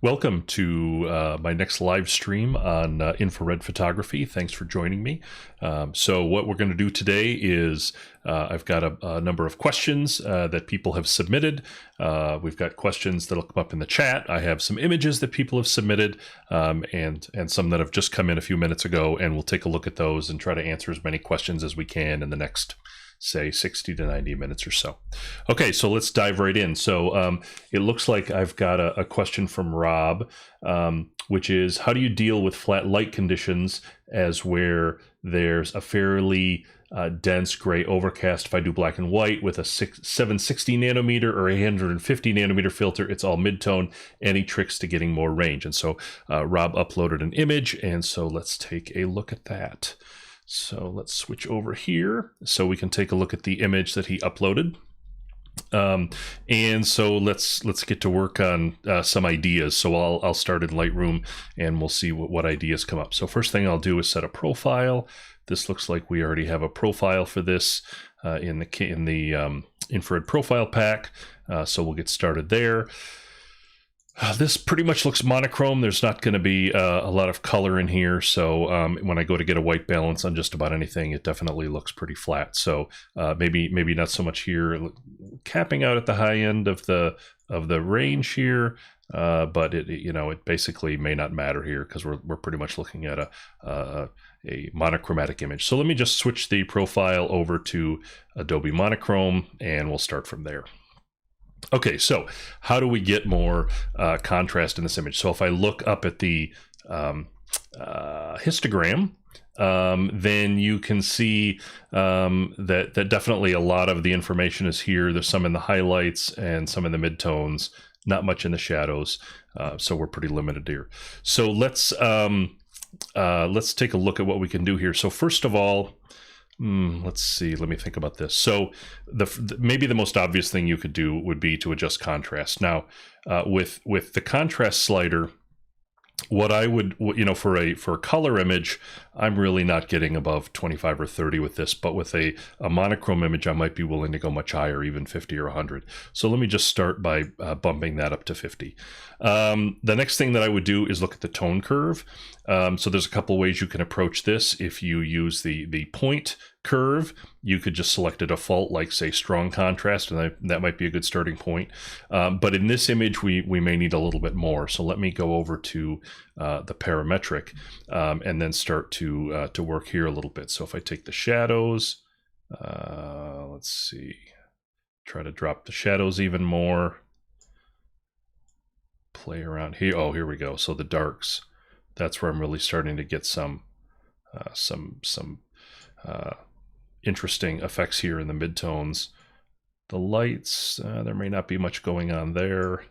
Welcome to my next live stream on infrared photography. Thanks for joining me. So what we're going to do today is I've got a number of questions that people have submitted. We've got questions that'll come up in the chat. I have some images that people have submitted and some that have just come in a few minutes ago, and we'll take a look at those and try to answer as many questions as we can in the next, say, 60 to 90 minutes or so. Okay, so let's dive right in. So it looks like I've got a question from Rob, which is, how do you deal with flat light conditions as where there's a fairly dense gray overcast? If I do black and white with a 760 nanometer or 850 nanometer filter, it's all midtone. Any tricks to getting more range? And so Rob uploaded an image, and so let's take a look at that. So let's switch over here so we can take a look at the image that he uploaded. And so let's get to work on some ideas. So I'll start in Lightroom and we'll see what ideas come up. So first thing I'll do is set a profile. This looks like we already have a profile for this in the infrared profile pack. So we'll get started there. This pretty much looks monochrome. There's not going to be a lot of color in here. So when I go to get a white balance on just about anything, it definitely looks pretty flat. So maybe not so much here, capping out at the high end of the range here. But it basically may not matter here because we're pretty much looking at a monochromatic image. So let me just switch the profile over to Adobe Monochrome and we'll start from there. Okay, so how do we get more contrast in this image? So if I look up at the histogram, then you can see that definitely a lot of the information is here. There's some in the highlights and some in the midtones, not much in the shadows. So we're pretty limited here. So let's take a look at what we can do here. So first of all, let's see, let me think about this. So maybe the most obvious thing you could do would be to adjust contrast. Now, with the contrast slider, what I would, for a color image, I'm really not getting above 25 or 30 with this, but with a monochrome image, I might be willing to go much higher, even 50 or 100. So let me just start by bumping that up to 50. The next thing that I would do is look at the tone curve. So there's a couple ways you can approach this. If you use the point curve, you could just select a default, like say strong contrast, and that might be a good starting point. But in this image, we may need a little bit more. So let me go over to the parametric and then start to work here a little bit. So if I take the shadows, let's see, try to drop the shadows even more, play around here. Oh, here we go. So the darks, that's where I'm really starting to get some interesting effects here in the midtones. The lights, there may not be much going on there.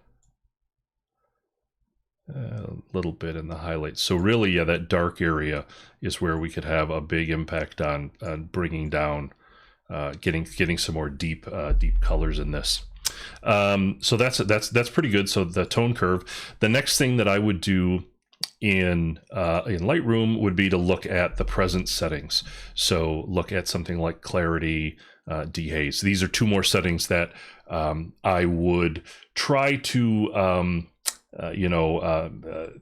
A little bit in the highlights. So really, yeah, that dark area is where we could have a big impact on bringing down, getting some more deep colors in this. So that's pretty good. So the tone curve. The next thing that I would do in Lightroom would be to look at the present settings. So look at something like clarity, dehaze. These are two more settings that I would try to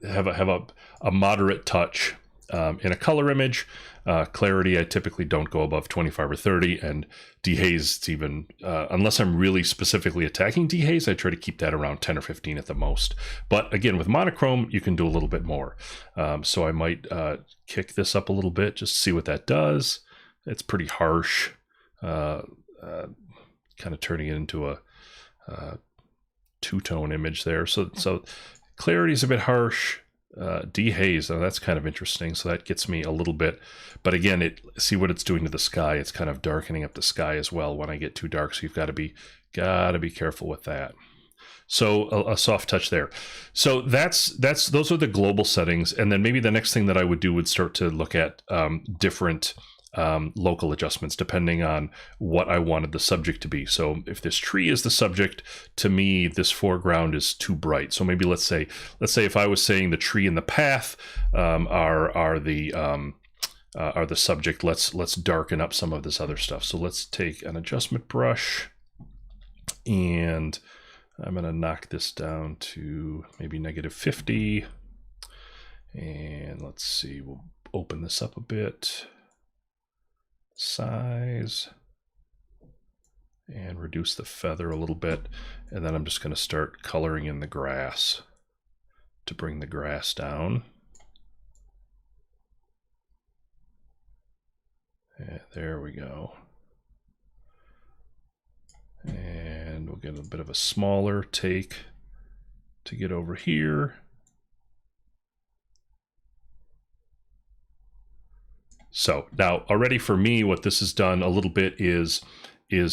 have a moderate touch in a color image. Clarity, I typically don't go above 25 or 30, and dehaze, it's even, unless I'm really specifically attacking dehaze, I try to keep that around 10 or 15 at the most. But again, with monochrome, you can do a little bit more. So I might kick this up a little bit, just see what that does. It's pretty harsh, kind of turning it into a two-tone image there. So clarity is a bit harsh. Dehaze, that's kind of interesting. So that gets me a little bit, but again, see what it's doing to the sky. It's kind of darkening up the sky as well when I get too dark. So you've got to be careful with that. So a soft touch there. So those are the global settings. And then maybe the next thing that I would do would start to look at different local adjustments depending on what I wanted the subject to be. So if this tree is the subject, to me, this foreground is too bright. So maybe let's say if I was saying the tree and the path are the subject, let's darken up some of this other stuff. So let's take an adjustment brush and I'm going to knock this down to maybe -50. And let's see, we'll open this up a bit. Size. And reduce the feather a little bit. And then I'm just going to start coloring in the grass to bring the grass down. And there we go. And we'll get a bit of a smaller take to get over here. So now already for me, what this has done a little bit is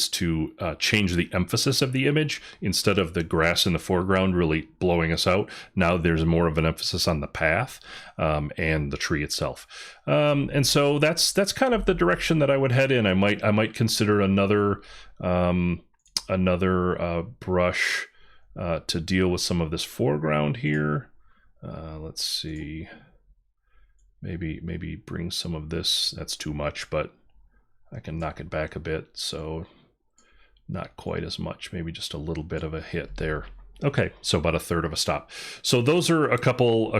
to change the emphasis of the image. Instead of the grass in the foreground really blowing us out, now there's more of an emphasis on the path and the tree itself. And so that's kind of the direction that I would head in. I might consider another brush to deal with some of this foreground here. Let's see. Maybe bring some of this. That's too much, but I can knock it back a bit, so not quite as much, maybe just a little bit of a hit there. Okay, so about 1/3 of a stop. So those are a couple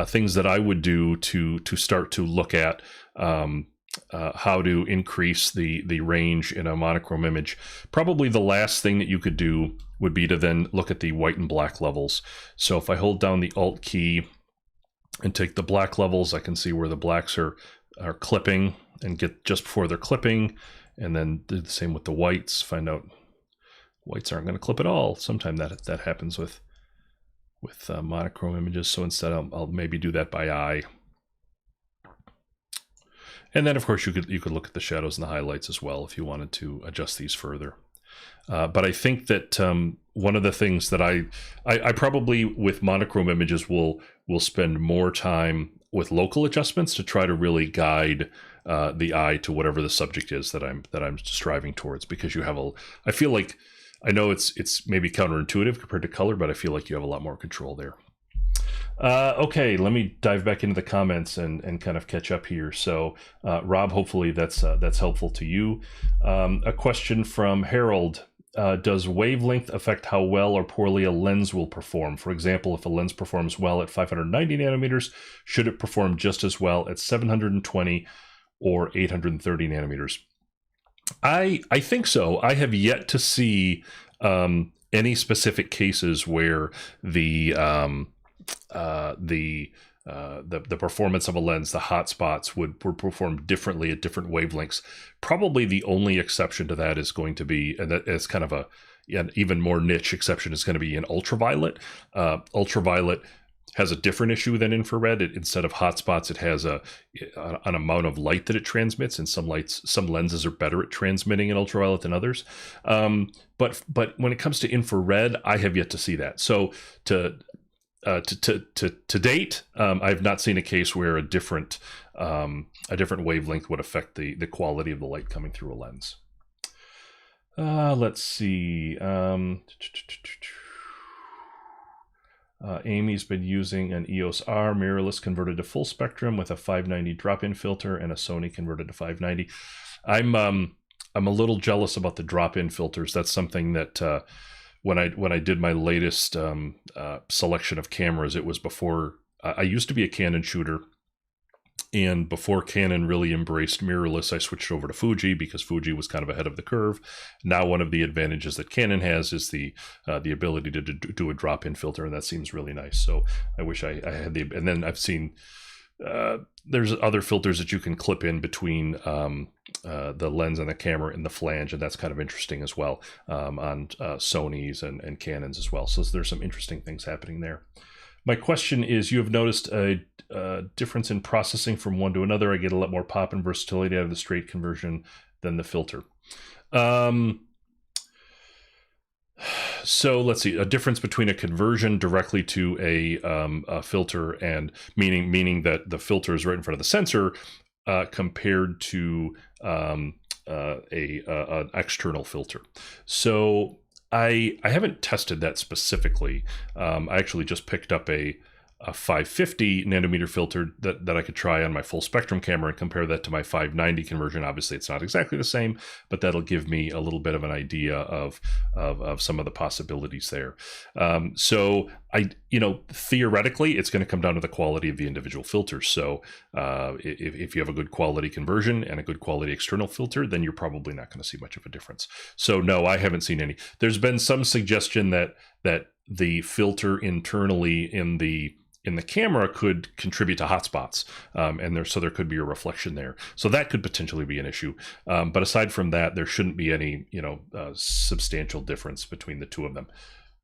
things that I would do to start to look at how to increase the range in a monochrome image. Probably the last thing that you could do would be to then look at the white and black levels. So if I hold down the Alt key and take the black levels, I can see where the blacks are clipping, and get just before they're clipping, and then do the same with the whites. Find out whites aren't going to clip at all. Sometimes that happens with monochrome images. So instead, I'll maybe do that by eye. And then of course you could look at the shadows and the highlights as well if you wanted to adjust these further. But I think that one of the things that I probably with monochrome images will spend more time with local adjustments to try to really guide the eye to whatever the subject is that I'm striving towards, because you have I feel like, I know it's maybe counterintuitive compared to color, but I feel like you have a lot more control there. Okay, let me dive back into the comments and kind of catch up here. So Rob, hopefully that's helpful to you. A question from Harold. Does wavelength affect how well or poorly a lens will perform? For example, if a lens performs well at 590 nanometers, should it perform just as well at 720 or 830 nanometers? I think so. I have yet to see any specific cases where the performance of a lens, the hot spots would perform differently at different wavelengths. Probably the only exception to that is going to be, and that is kind of an even more niche exception, is going to be in ultraviolet. Ultraviolet has a different issue than infrared. Instead of hot spots, it has an amount of light that it transmits, and some lenses are better at transmitting in ultraviolet than others. But when it comes to infrared, I have yet to see that. So to date, I've not seen a case where a different wavelength would affect the quality of the light coming through a lens. Let's see. Amy's been using an EOS R mirrorless converted to full spectrum with a 590 drop-in filter and a Sony converted to 590. I'm a little jealous about the drop-in filters. That's something that when I did my latest selection of cameras, it was before I used to be a Canon shooter, and before Canon really embraced mirrorless, I switched over to Fuji because Fuji was kind of ahead of the curve. Now, one of the advantages that Canon has is the ability to do a drop-in filter, and that seems really nice. So I wish I had the. And then I've seen there's other filters that you can clip in between the lens and the camera and the flange, and that's kind of interesting as well on Sony's and Canons as well. So there's some interesting things happening there. My question is, you have noticed a difference in processing from one to another. I get a lot more pop and versatility out of the straight conversion than the filter. So let's see, a difference between a conversion directly to a filter, and meaning that the filter is right in front of the sensor compared to an external filter. So I haven't tested that specifically. I actually just picked up a a 550 nanometer filter that I could try on my full spectrum camera and compare that to my 590 conversion. Obviously, it's not exactly the same, but that'll give me a little bit of an idea of some of the possibilities there. So theoretically, it's going to come down to the quality of the individual filters. So if you have a good quality conversion and a good quality external filter, then you're probably not going to see much of a difference. So no, I haven't seen any. There's been some suggestion that the filter internally in the camera could contribute to hotspots, and there could be a reflection there. So that could potentially be an issue. But aside from that, there shouldn't be any substantial difference between the two of them.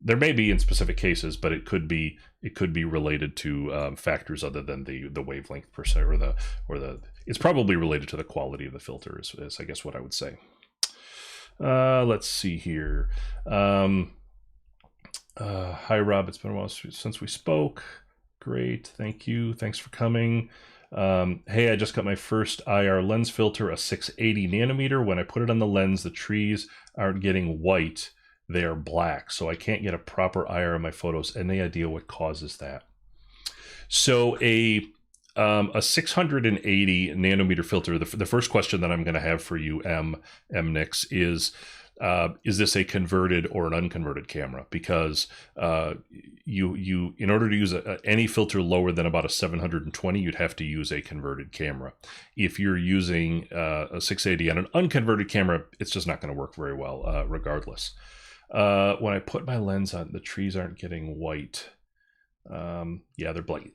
There may be in specific cases, but it could be related to factors other than the wavelength per se, or the. It's probably related to the quality of the filter, is I guess what I would say. Let's see here. Hi Rob, it's been a while since we spoke. Great, thank you. Thanks for coming. Hey, I just got my first IR lens filter, a 680 nanometer. When I put it on the lens, the trees aren't getting white. They are black, so I can't get a proper IR in my photos. Any idea what causes that? So a 680 nanometer filter, the first question that I'm going to have for you, Nix, is this a converted or an unconverted camera? Because you in order to use any filter lower than about a 720, you'd have to use a converted camera. If you're using a 680 on an unconverted camera, it's just not going to work very well, regardless. When I put my lens on, the trees aren't getting white. Yeah, they're black.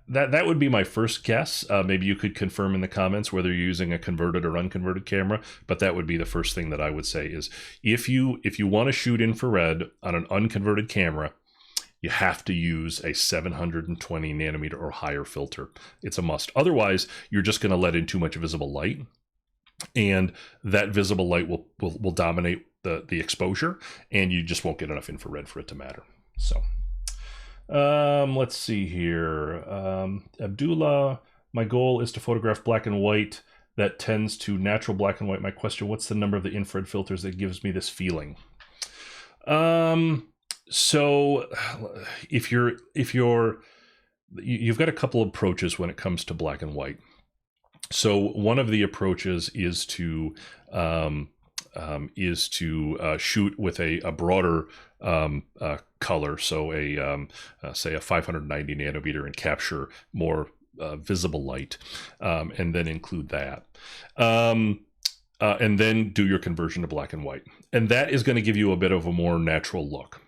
That would be my first guess. Maybe you could confirm in the comments whether you're using a converted or unconverted camera, but that would be the first thing that I would say is if you want to shoot infrared on an unconverted camera, you have to use a 720 nanometer or higher filter. It's a must. Otherwise, you're just going to let in too much visible light, and that visible light will dominate the exposure, and you just won't get enough infrared for it to matter. So let's see here. Abdullah, my goal is to photograph black and white that tends to natural black and white. My question, what's the number of the infrared filters that gives me this feeling? So if you've got a couple of approaches when it comes to black and white. So one of the approaches is to shoot with a broader color, so say a 590 nanometer, and capture more visible light, and then include that, and then do your conversion to black and white, and that is going to give you a bit of a more natural look.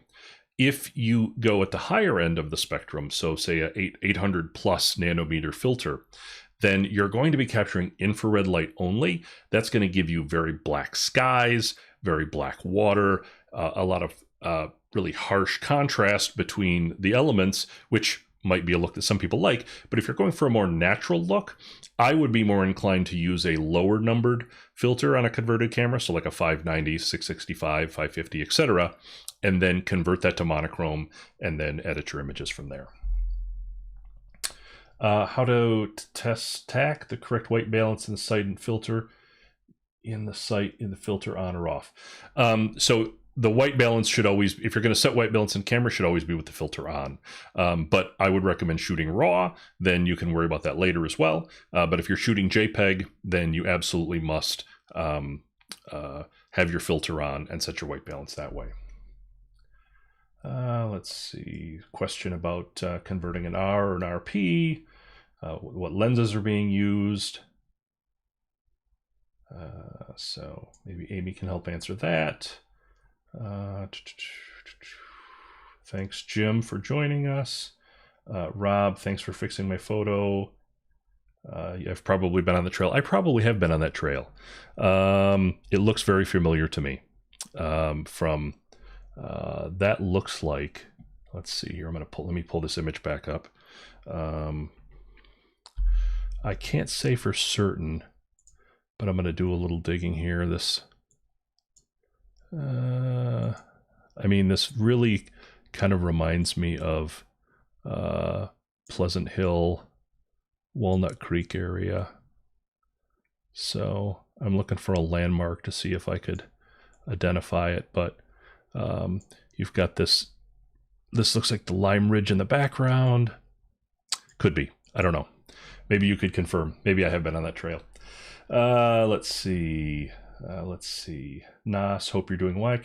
If you go at the higher end of the spectrum, so say a 800 plus nanometer filter, then you're going to be capturing infrared light only. That's going to give you very black skies, very black water, a lot of really harsh contrast between the elements, which might be a look that some people like. But if you're going for a more natural look, I would be more inclined to use a lower numbered filter on a converted camera, so like a 590, 665, 550, etc., and then convert that to monochrome and then edit your images from there. How to test tack, the correct white balance in the sight and filter in the filter on or off. So the white balance should always, if you're going to set white balance in camera, should always be with the filter on. But I would recommend shooting RAW, then you can worry about that later as well. But if you're shooting JPEG, then you absolutely must have your filter on and set your white balance that way. Let's see, question about converting an R or an RP, what lenses are being used. So maybe Amy can help answer that. Thanks, Jim, for joining us. Rob, thanks for fixing my photo. I've probably been on the trail. I probably have been on that trail. It looks very familiar to me. That looks like, let's see here. Let me pull this image back up. I can't say for certain, but I'm going to do a little digging here. This really kind of reminds me of Pleasant Hill, Walnut Creek area. So I'm looking for a landmark to see if I could identify it, but you've got this looks like the Lime Ridge in the background. Could be. I don't know. Maybe you could confirm. Maybe I have been on that trail. Let's see. Nas, hope you're doing well.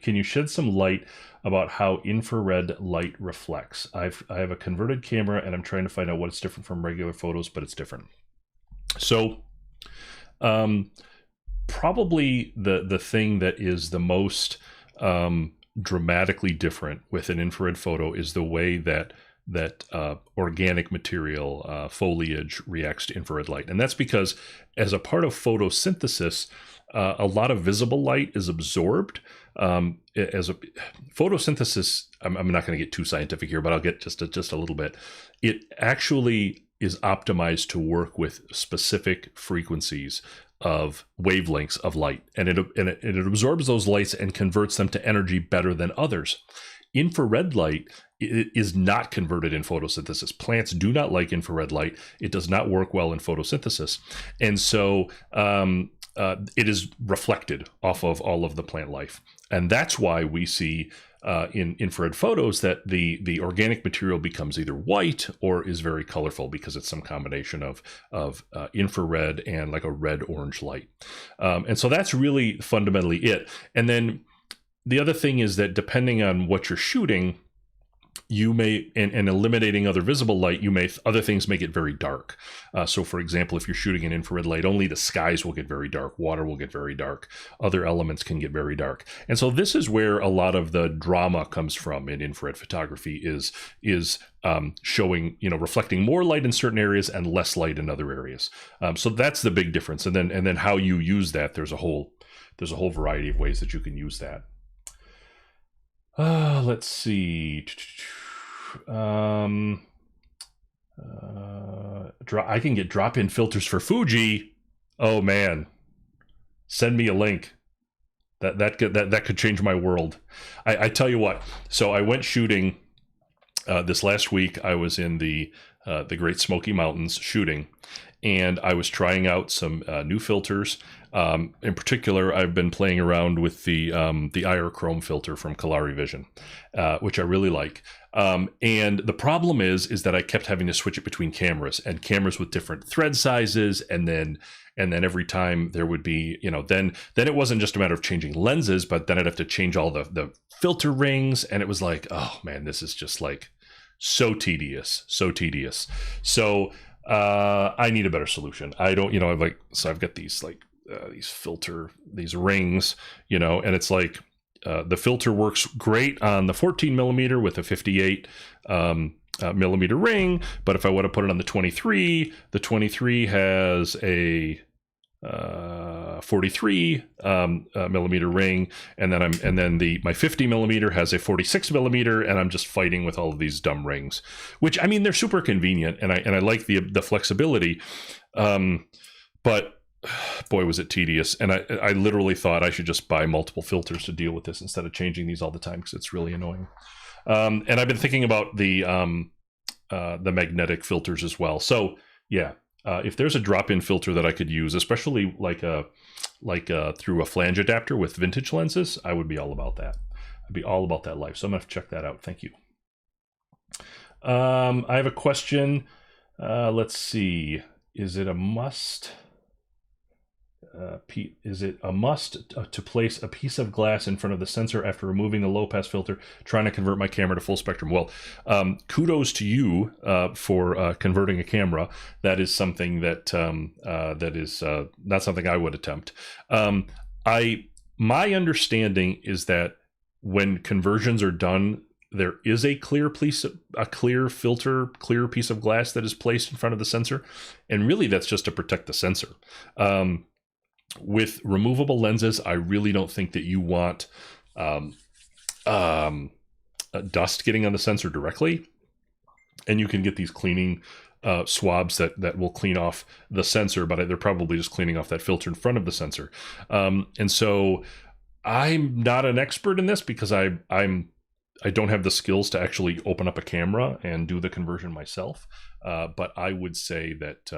Can you shed some light about how infrared light reflects? I have a converted camera and I'm trying to find out what it's different from regular photos, but it's different. So, probably the thing that is the most dramatically different with an infrared photo is the way that organic material, foliage, reacts to infrared light. And that's because as a part of photosynthesis, a lot of visible light is absorbed. As a photosynthesis, I'm not going to get too scientific here, but I'll get just a little bit. It actually is optimized to work with specific frequencies of wavelengths of light, and it absorbs those lights and converts them to energy better than others. Infrared light is not converted in photosynthesis. Plants do not like infrared light. It does not work well in photosynthesis. And so it is reflected off of all of the plant life. And that's why we see in infrared photos that the organic material becomes either white or is very colorful because it's some combination of infrared and like a red-orange light. And so that's really fundamentally it. And then the other thing is that depending on what you're shooting, you may, and eliminating other visible light, other things make it very dark. So for example, if you're shooting in infrared light only, the skies will get very dark, water will get very dark, other elements can get very dark. And so this is where a lot of the drama comes from in infrared photography is showing, reflecting more light in certain areas and less light in other areas. So that's the big difference. And then how you use that, there's a whole variety of ways that you can use that. Let's see. I can get drop-in filters for Fuji. Oh man, send me a link. That could change my world. I tell you what. So I went shooting this last week. I was in the Great Smoky Mountains shooting, and I was trying out some new filters. In particular, I've been playing around with the IR Chrome filter from Kalari Vision, which I really like. And the problem is that I kept having to switch it between cameras with different thread sizes, and then every time there would be, then it wasn't just a matter of changing lenses, but then I'd have to change all the filter rings, and it was like, oh man, this is just like so tedious. So I need a better solution. I don't, I've got these these rings, and it's like the filter works great on the 14 millimeter with a 58 millimeter ring, but if I want to put it on the 23 has a 43 millimeter ring, and then my 50 millimeter has a 46 millimeter, and I'm just fighting with all of these dumb rings, which, I mean, they're super convenient, and I like the flexibility, but boy, was it tedious. And I literally thought I should just buy multiple filters to deal with this instead of changing these all the time, because it's really annoying. And I've been thinking about the magnetic filters as well. So yeah, if there's a drop-in filter that I could use, especially like through a flange adapter with vintage lenses, I would be all about that. I'd be all about that life. So I'm gonna have to check that out. Thank you. I have a question. Let's see. Is it a must? Is it a must to place a piece of glass in front of the sensor after removing the low pass filter, trying to convert my camera to full spectrum? Well, kudos to you for converting a camera. That is something that is not something I would attempt. My understanding is that when conversions are done, there is a clear piece of glass that is placed in front of the sensor, and really that's just to protect the sensor. With removable lenses, I really don't think that you want dust getting on the sensor directly, and you can get these cleaning swabs that will clean off the sensor, but they're probably just cleaning off that filter in front of the sensor. And so I'm not an expert in this because I don't have the skills to actually open up a camera and do the conversion myself. But I would say that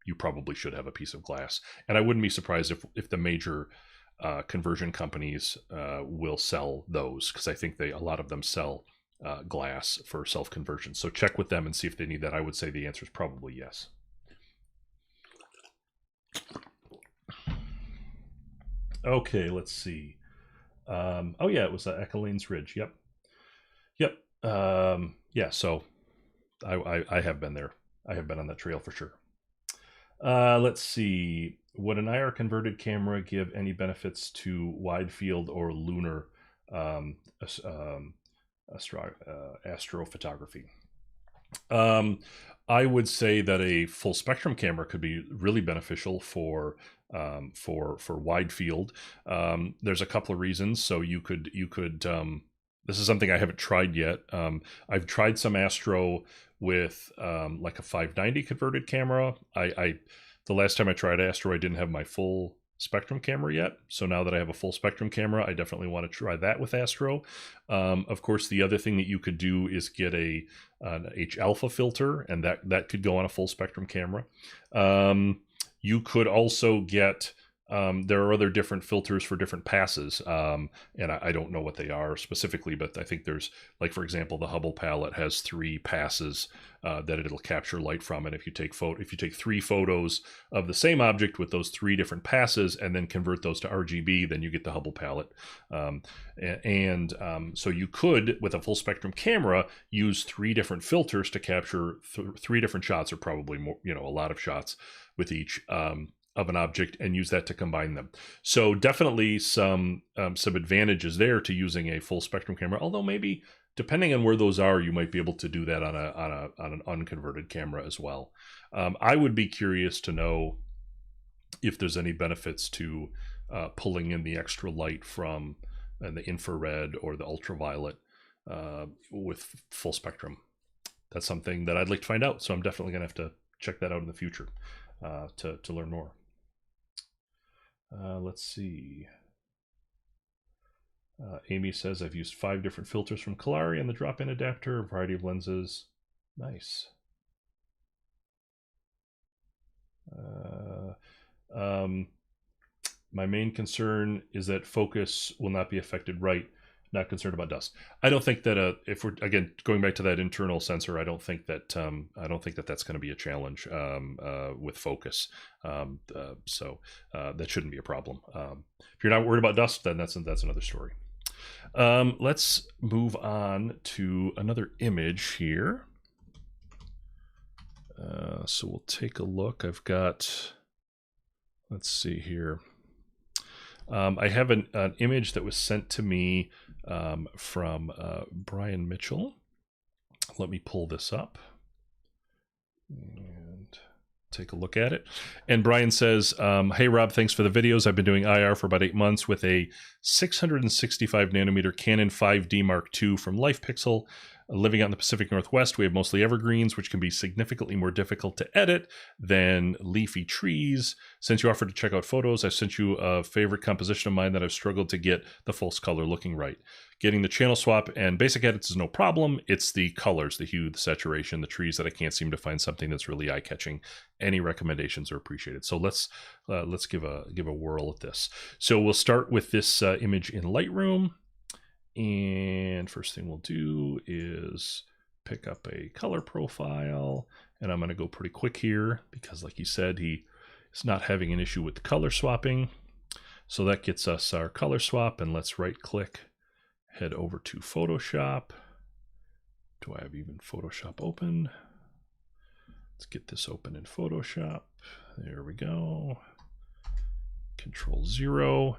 you probably should have a piece of glass. And I wouldn't be surprised if the major conversion companies will sell those, because I think a lot of them sell glass for self-conversion. So check with them and see if they need that. I would say the answer is probably yes. Okay, let's see. Oh yeah, it was Echeline's Ridge. Yep. Yeah, so I have been there. I have been on that trail for sure. Let's see. Would an IR converted camera give any benefits to wide field or lunar um, astrophotography? I would say that a full spectrum camera could be really beneficial for wide field. There's a couple of reasons. So you could this is something I haven't tried yet. I've tried some astro with like a 590 converted camera. The last time I tried astro, I didn't have my full spectrum camera yet. So now that I have a full spectrum camera, I definitely want to try that with astro. Of course, the other thing that you could do is get an H alpha filter, and that could go on a full spectrum camera. You could also get there are other different filters for different passes, and I don't know what they are specifically, but I think there's, like, for example, the Hubble palette has 3 passes that it'll capture light from, and if you take 3 photos of the same object with those 3 different passes and then convert those to RGB, then you get the Hubble palette. So you could, with a full spectrum camera, use 3 different filters to capture 3 different shots, or probably more, a lot of shots with each of an object, and use that to combine them. So definitely some advantages there to using a full spectrum camera. Although maybe depending on where those are, you might be able to do that on an unconverted camera as well. I would be curious to know if there's any benefits to pulling in the extra light from the infrared or the ultraviolet with full spectrum. That's something that I'd like to find out. So I'm definitely going to have to check that out in the future to learn more. Let's see. Amy says, I've used 5 different filters from Kalari and the drop-in adapter, a variety of lenses. Nice. My main concern is that focus will not be affected. Right. Not concerned about dust. I don't think that if we're, again, going back to that internal sensor, I don't think that that's going to be a challenge with focus. So that shouldn't be a problem. If you're not worried about dust, then that's another story. Let's move on to another image here. So we'll take a look. I've got, let's see here. I have an image that was sent to me from Brian Mitchell. Let me pull this up and take a look at it. And Brian says, hey, Rob, thanks for the videos. I've been doing IR for about 8 months with a 665 nanometer Canon 5D Mark II from LifePixel. Living out in the Pacific Northwest, we have mostly evergreens, which can be significantly more difficult to edit than leafy trees. Since you offered to check out photos, I've sent you a favorite composition of mine that I've struggled to get the false color looking right. Getting the channel swap and basic edits is no problem. It's the colors, the hue, the saturation, the trees that I can't seem to find something that's really eye-catching. Any recommendations are appreciated. So let's give a whirl at this. So we'll start with this image in Lightroom. And first thing we'll do is pick up a color profile, and I'm going to go pretty quick here because, like he said, he is not having an issue with the color swapping. So that gets us our color swap, and let's right click, head over to Photoshop. Do I have even Photoshop open? Let's get this open in Photoshop. There we go. Control 0.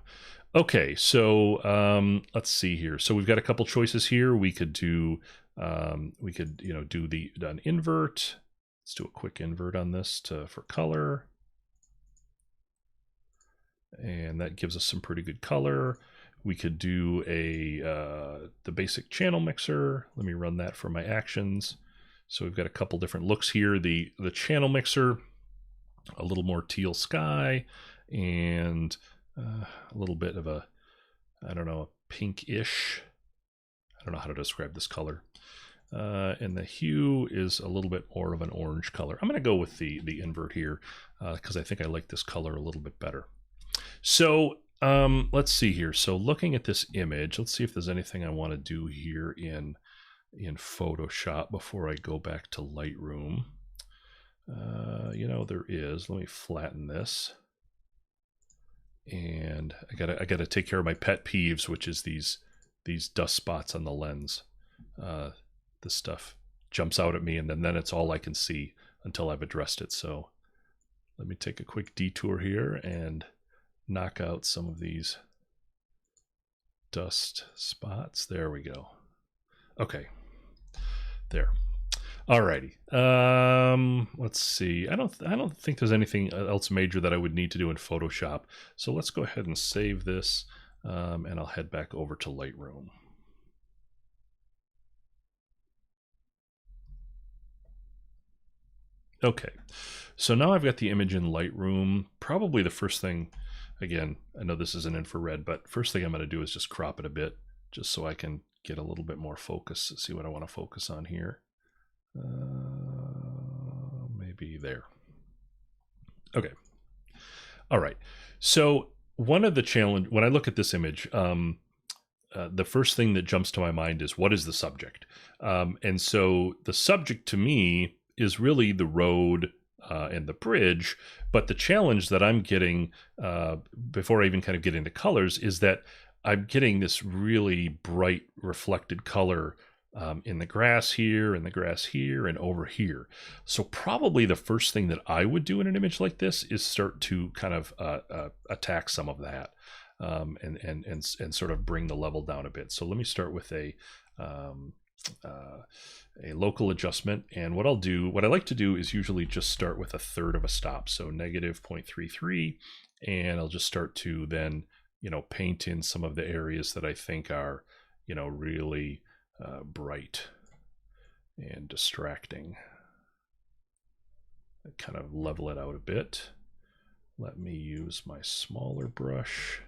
Okay, so let's see here. So we've got a couple choices here. We could do an invert. Let's do a quick invert on this for color, and that gives us some pretty good color. We could do the basic channel mixer. Let me run that for my actions. So we've got a couple different looks here. The channel mixer, a little more teal sky, and a little bit of a, I don't know, a pinkish. I don't know how to describe this color. And the hue is a little bit more of an orange color. I'm going to go with the invert here because I think I like this color a little bit better. So let's see here. So looking at this image, let's see if there's anything I want to do here in in Photoshop before I go back to Lightroom. You know, there is. Let me flatten this. And I gotta take care of my pet peeves, which is these dust spots on the lens. This stuff jumps out at me, and then it's all I can see until I've addressed it. So let me take a quick detour here and knock out some of these dust spots. There we go. Okay, there. Alrighty. Let's see. I don't think there's anything else major that I would need to do in Photoshop. So let's go ahead and save this, and I'll head back over to Lightroom. Okay, so now I've got the image in Lightroom. Probably the first thing, again, I know this is an infrared, but first thing I'm going to do is just crop it a bit, just so I can get a little bit more focus, see what I want to focus on here. Maybe there. Okay. All right. So one of the challenge, when I look at this image, the first thing that jumps to my mind is, what is the subject? And so the subject to me is really the road and the bridge. But the challenge that I'm getting before I even kind of get into colors is that I'm getting this really bright reflected color in the grass here, in the grass here, and over here. So probably the first thing that I would do in an image like this is start to kind of attack some of that and sort of bring the level down a bit. So let me start with a local adjustment. And what I like to do is usually just start with a third of a stop. So negative 0.33, and I'll just start to then, you know, paint in some of the areas that I think are, you know, really bright and distracting. I kind of level it out a bit. Let me use my smaller brush.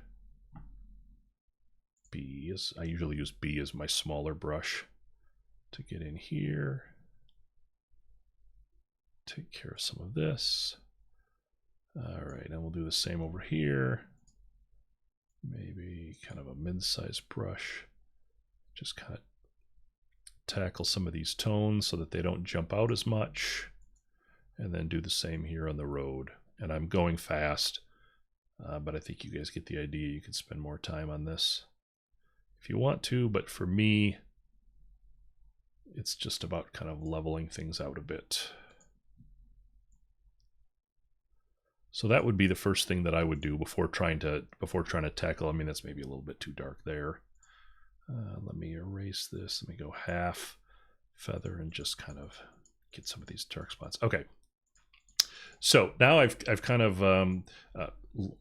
I usually use B as my smaller brush to get in here. Take care of some of this. All right, and we'll do the same over here. Maybe kind of a mid-sized brush. Just kind of tackle some of these tones so that they don't jump out as much, and then do the same here on the road. And I'm going fast, but I think you guys get the idea. You can spend more time on this if you want to, but for me, it's just about kind of leveling things out a bit. So that would be the first thing that I would do before trying to tackle. I mean, that's maybe a little bit too dark there. Let me erase this. Let me go half feather and just kind of get some of these dark spots. Okay. So now I've kind of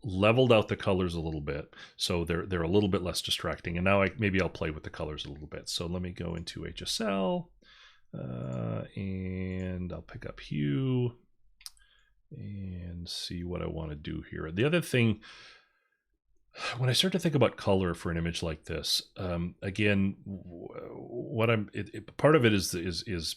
leveled out the colors a little bit, so they're a little bit less distracting. And now maybe I'll play with the colors a little bit. So let me go into HSL, and I'll pick up hue and see what I want to do here. The other thing, when I start to think about color for an image like this, again, part of it is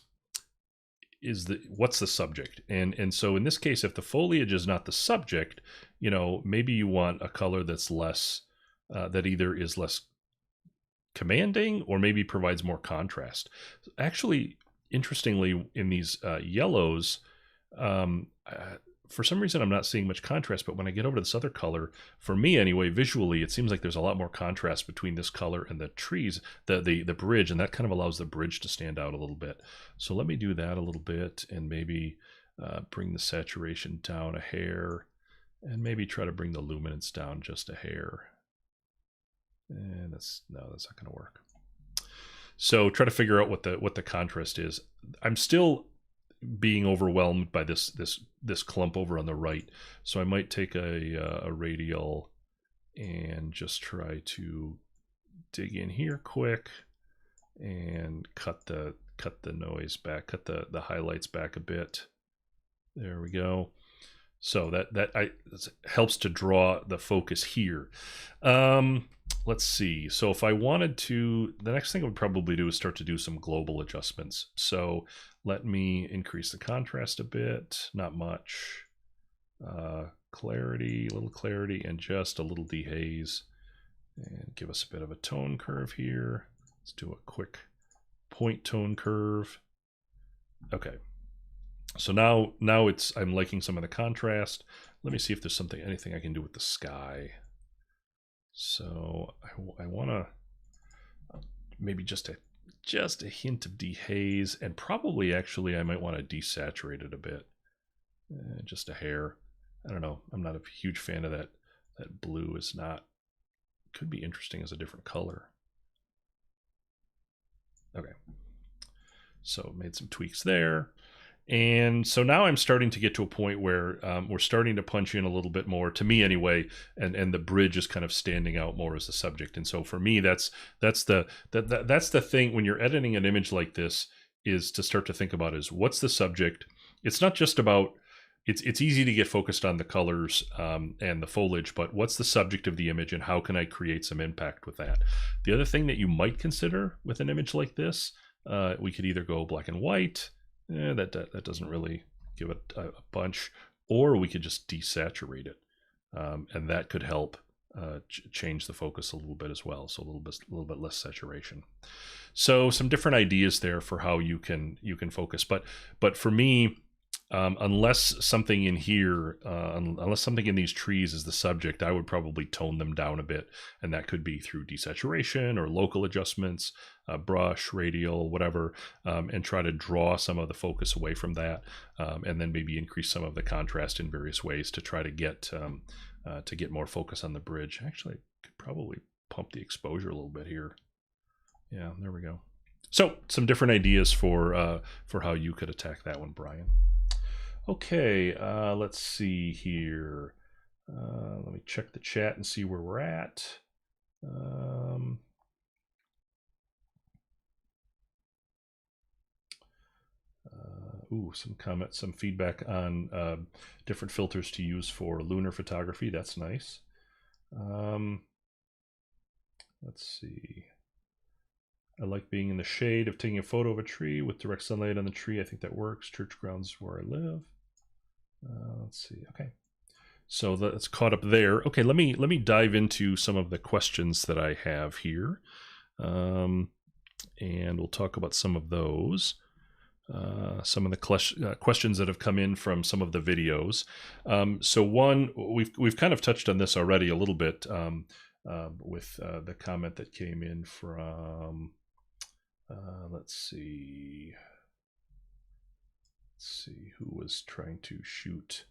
what's the subject, and so in this case, if the foliage is not the subject, you know, maybe you want a color that's less, that either is less commanding or maybe provides more contrast. Actually, interestingly, in these yellows, for some reason I'm not seeing much contrast, but when I get over to this other color, for me anyway, visually, it seems like there's a lot more contrast between this color and the trees, the bridge, and that kind of allows the bridge to stand out a little bit. So let me do that a little bit, and maybe bring the saturation down a hair, and maybe try to bring the luminance down just a hair. And that's not going to work. So try to figure out what the contrast is. I'm still being overwhelmed by this clump over on the right, so I might take a radial and just try to dig in here quick and cut the noise back, cut the highlights back a bit. There we go. So that helps to draw the focus here. Let's see. So if I wanted to, the next thing I would probably do is start to do some global adjustments. So let me increase the contrast a bit, not much. Clarity, a little clarity, and just a little dehaze, and give us a bit of a tone curve here. Let's do a quick point tone curve. Okay. So now I'm liking some of the contrast. Let me see if there's anything I can do with the sky. So I want to maybe just a hint of dehaze, and probably actually I might want to desaturate it a bit, just a hair. I don't know. I'm not a huge fan of that. That blue is not. Could be interesting as a different color. Okay. So made some tweaks there. And so now I'm starting to get to a point where we're starting to punch in a little bit more, to me anyway, and the bridge is kind of standing out more as the subject. And so for me, that's the thing when you're editing an image like this, is to start to think about is what's the subject. It's not just about it's easy to get focused on the colors and the foliage, but what's the subject of the image and how can I create some impact with that? The other thing that you might consider with an image like this, we could either go black and white. That doesn't really give it a bunch, or we could just desaturate it, and that could help change the focus a little bit as well. So a little bit less saturation. So some different ideas there for how you can focus, but for me, unless something in here, unless something in these trees is the subject, I would probably tone them down a bit, and that could be through desaturation or local adjustments, brush, radial, whatever, and try to draw some of the focus away from that, and then maybe increase some of the contrast in various ways to try to get more focus on the bridge. Actually, I could probably pump the exposure a little bit here. Yeah, there we go. So some different ideas for how you could attack that one, Brian. Okay, let's see here. Let me check the chat and see where we're at. Some comments, some feedback on different filters to use for lunar photography. That's nice. Let's see. I like being in the shade of taking a photo of a tree with direct sunlight on the tree. I think that works. Church grounds where I live. Let's see. Okay. So that's caught up there. Okay, let me dive into some of the questions that I have here. And we'll talk about some of those. Some of the questions that have come in from some of the videos. So one, we've kind of touched on this already a little bit with the comment that came in from, let's see who was trying to shoot.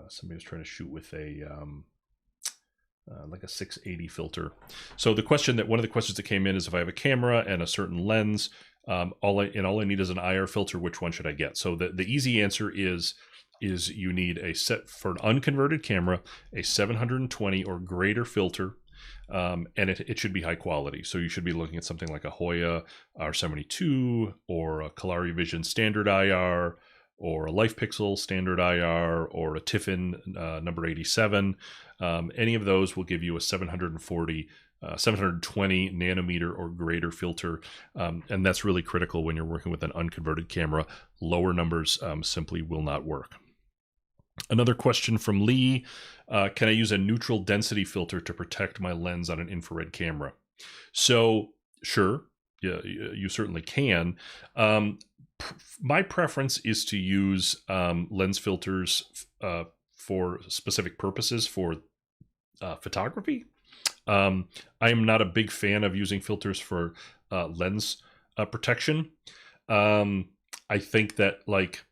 Somebody was trying to shoot with a like a 680 filter. So one of the questions that came in is if I have a camera and a certain lens, all I need is an IR filter, which one should I get? So the easy answer is you need for an unconverted camera, a 720 or greater filter, and it should be high quality. So you should be looking at something like a Hoya R72 or a Kalari Vision standard IR, or a LifePixel standard IR, or a Tiffin number 87. Any of those will give you a 720 nanometer or greater filter, and that's really critical when you're working with an unconverted camera. Lower numbers simply will not work. Another question from Lee, can I use a neutral density filter to protect my lens on an infrared camera? So sure, yeah, you certainly can. My preference is to use lens filters for specific purposes for photography. I am not a big fan of using filters for lens protection. I think that, like,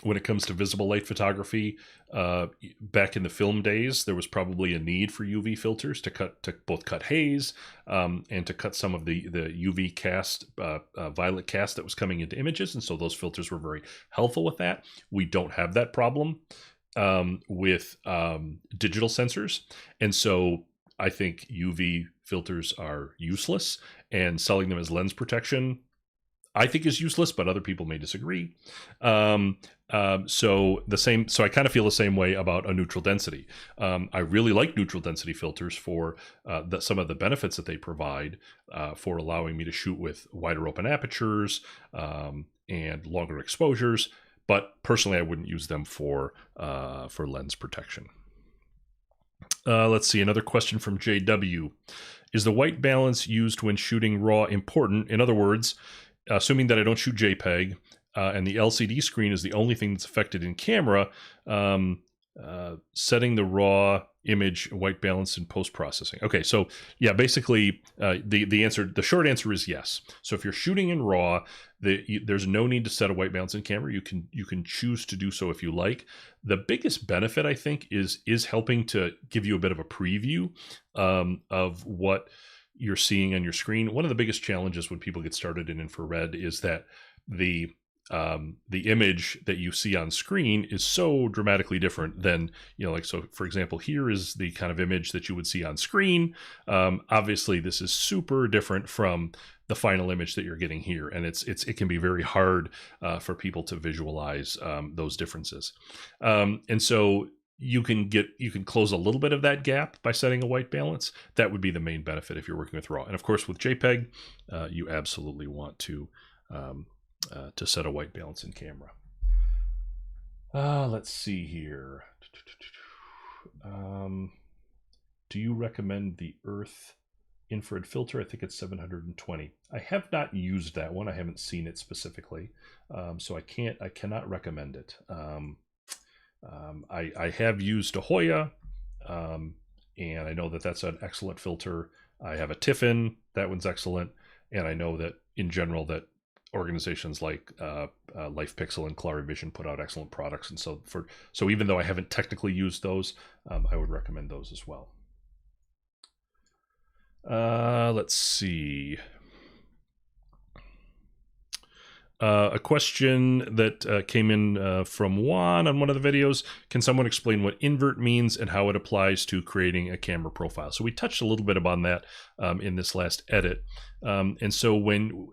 when it comes to visible light photography, back in the film days, there was probably a need for UV filters to both cut haze and to cut some of the UV cast, violet cast that was coming into images, and so those filters were very helpful with that. We don't have that problem with digital sensors, and so I think UV filters are useless, and selling them as lens protection, I think, is useless, but other people may disagree. So I kind of feel the same way about a neutral density. I really like neutral density filters for some of the benefits that they provide for allowing me to shoot with wider open apertures and longer exposures. But personally, I wouldn't use them for lens protection. Let's see, another question from JW. Is the white balance used when shooting RAW important? In other words, assuming that I don't shoot JPEG and the LCD screen is the only thing that's affected in camera, setting the RAW image white balance in post-processing. Okay, so yeah, basically the short answer is yes. So if you're shooting in RAW, there's no need to set a white balance in camera. You can choose to do so if you like. The biggest benefit, I think, is helping to give you a bit of a preview of what you're seeing on your screen. One of the biggest challenges when people get started in infrared is that the image that you see on screen is so dramatically different than, like, so for example, here is the kind of image that you would see on screen. Obviously this is super different from the final image that you're getting here. And it can be very hard for people to visualize those differences. And so you can close a little bit of that gap by setting a white balance. That would be the main benefit if you're working with RAW. And of course with JPEG, you absolutely want to set a white balance in camera. Let's see here. Do you recommend the Earth infrared filter? I think it's 720. I have not used that one. I haven't seen it specifically, so I cannot recommend it. I have used a Hoya, and I know that that's an excellent filter. I have a Tiffin. That one's excellent, and I know that in general that organizations like LifePixel and ClariVision put out excellent products, and so even though I haven't technically used those, I would recommend those as well. Let's see. A question that came in from Juan on one of the videos. Can someone explain what invert means and how it applies to creating a camera profile? So we touched a little bit upon that in this last edit. And so when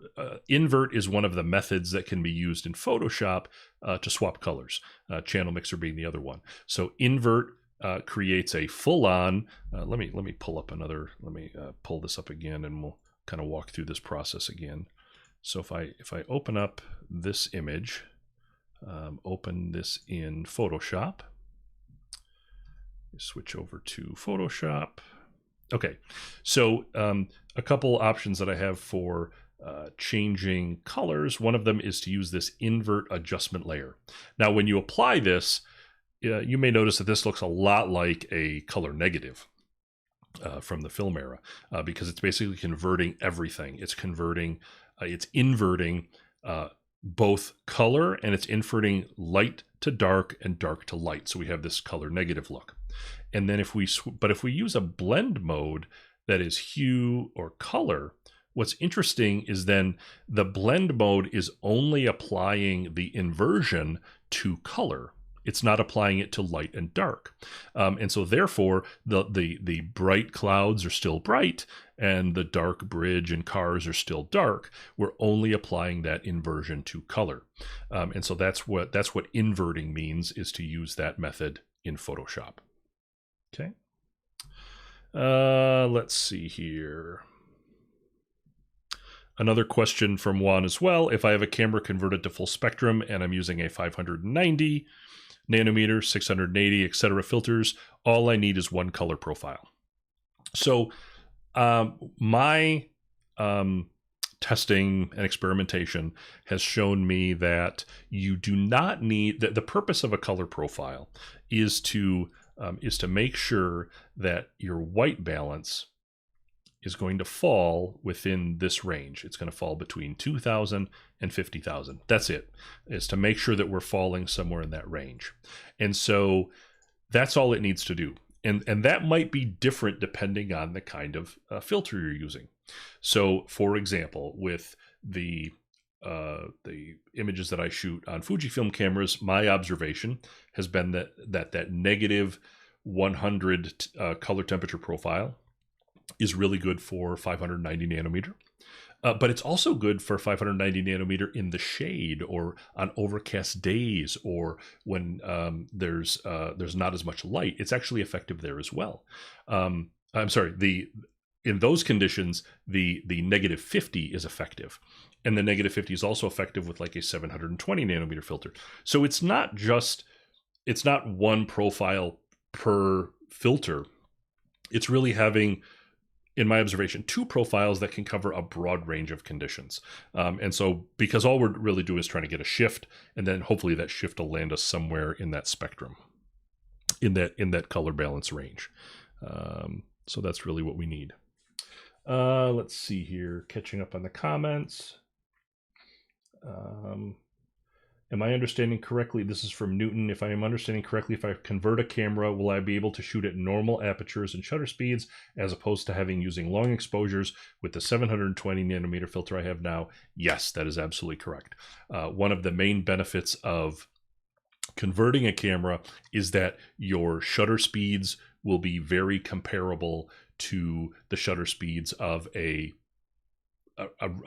invert is one of the methods that can be used in Photoshop to swap colors, channel mixer being the other one. So invert creates a full-on, let me pull up another, let me pull this up again and we'll kind of walk through this process again. So if I open up this image, open this in Photoshop, switch over to Photoshop. Okay, so a couple options that I have for changing colors. One of them is to use this invert adjustment layer. Now, when you apply this, you may notice that this looks a lot like a color negative from the film era because it's basically converting everything. It's inverting both color, and it's inverting light to dark and dark to light. So we have this color negative look. And then if we use a blend mode that is hue or color, what's interesting is then the blend mode is only applying the inversion to color. It's not applying it to light and dark. And so therefore the bright clouds are still bright and the dark bridge and cars are still dark. We're only applying that inversion to color. And so that's what inverting means, is to use that method in Photoshop. Okay. Let's see here. Another question from Juan as well. If I have a camera converted to full spectrum and I'm using a 590 nanometer, 680, etc. filters, all I need is one color profile. So my testing and experimentation has shown me that you do not need, the purpose of a color profile is to make sure that your white balance is going to fall within this range. It's going to fall between 2,000 and 50,000. That's it, is to make sure that we're falling somewhere in that range. And so that's all it needs to do. And that might be different depending on the kind of filter you're using. So for example, with the images that I shoot on Fujifilm cameras, my observation has been that negative 100 color temperature profile is really good for 590 nanometer. But it's also good for 590 nanometer in the shade or on overcast days or when there's not as much light. It's actually effective there as well. I'm sorry, in those conditions, the negative 50 is effective. And the negative 50 is also effective with like a 720 nanometer filter. So it's not one profile per filter. It's really having, in my observation, two profiles that can cover a broad range of conditions. And so because all we're really doing is trying to get a shift, and then hopefully that shift will land us somewhere in that spectrum, in that color balance range. So that's really what we need. Let's see here, catching up on the comments. Am I understanding correctly? This is from Newton. If I am understanding correctly, if I convert a camera, will I be able to shoot at normal apertures and shutter speeds as opposed to having using long exposures with the 720 nanometer filter I have now? Yes, that is absolutely correct. One of the main benefits of converting a camera is that your shutter speeds will be very comparable to the shutter speeds of a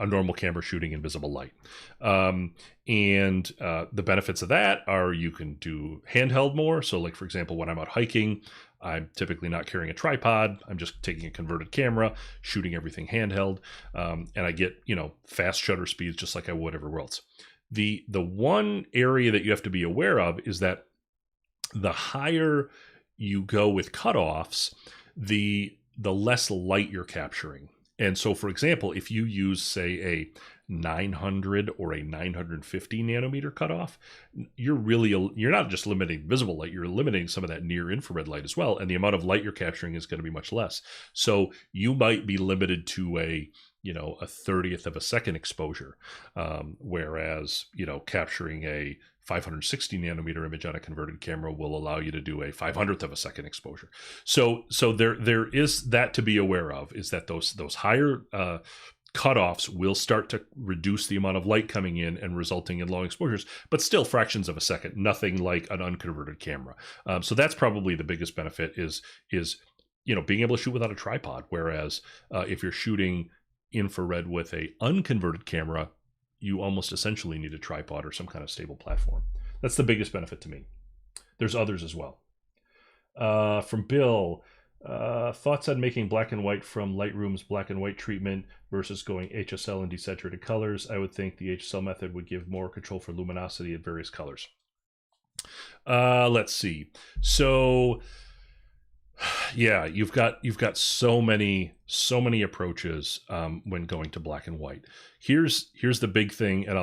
normal camera shooting in visible light. And the benefits of that are you can do handheld more. So like, for example, when I'm out hiking, I'm typically not carrying a tripod. I'm just taking a converted camera, shooting everything handheld. And I get, fast shutter speeds just like I would everywhere else. The one area that you have to be aware of is that the higher you go with cutoffs, the less light you're capturing. And so, for example, if you use, say, a 900 or a 950 nanometer cutoff, you're not just limiting visible light, you're limiting some of that near infrared light as well. And the amount of light you're capturing is going to be much less. So you might be limited to a 30th of a second exposure, whereas, capturing a 560 nanometer image on a converted camera will allow you to do a 500th of a second exposure. So there is that to be aware of, is that those higher cutoffs will start to reduce the amount of light coming in and resulting in long exposures, but still fractions of a second, nothing like an unconverted camera. So that's probably the biggest benefit is being able to shoot without a tripod. Whereas if you're shooting infrared with a unconverted camera, you almost essentially need a tripod or some kind of stable platform. That's the biggest benefit to me. There's others as well. From Bill, thoughts on making black and white from Lightroom's black and white treatment versus going HSL and desaturated colors? I would think the HSL method would give more control for luminosity at various colors. Let's see. So yeah, you've got so many approaches when going to black and white. Here's the big thing, and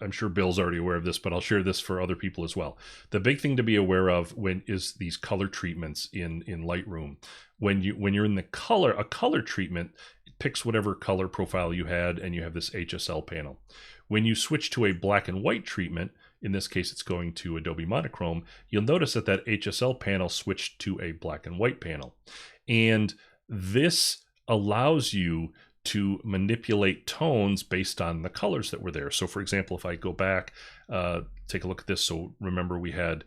I'm sure Bill's already aware of this, but I'll share this for other people as well. The big thing to be aware of is these color treatments in Lightroom. When you're in a color treatment, it picks whatever color profile you had, and you have this HSL panel. When you switch to a black and white treatment, in this case, it's going to Adobe Monochrome, you'll notice that HSL panel switched to a black and white panel. And this allows you to manipulate tones based on the colors that were there. So for example, if I go back, take a look at this. So remember we had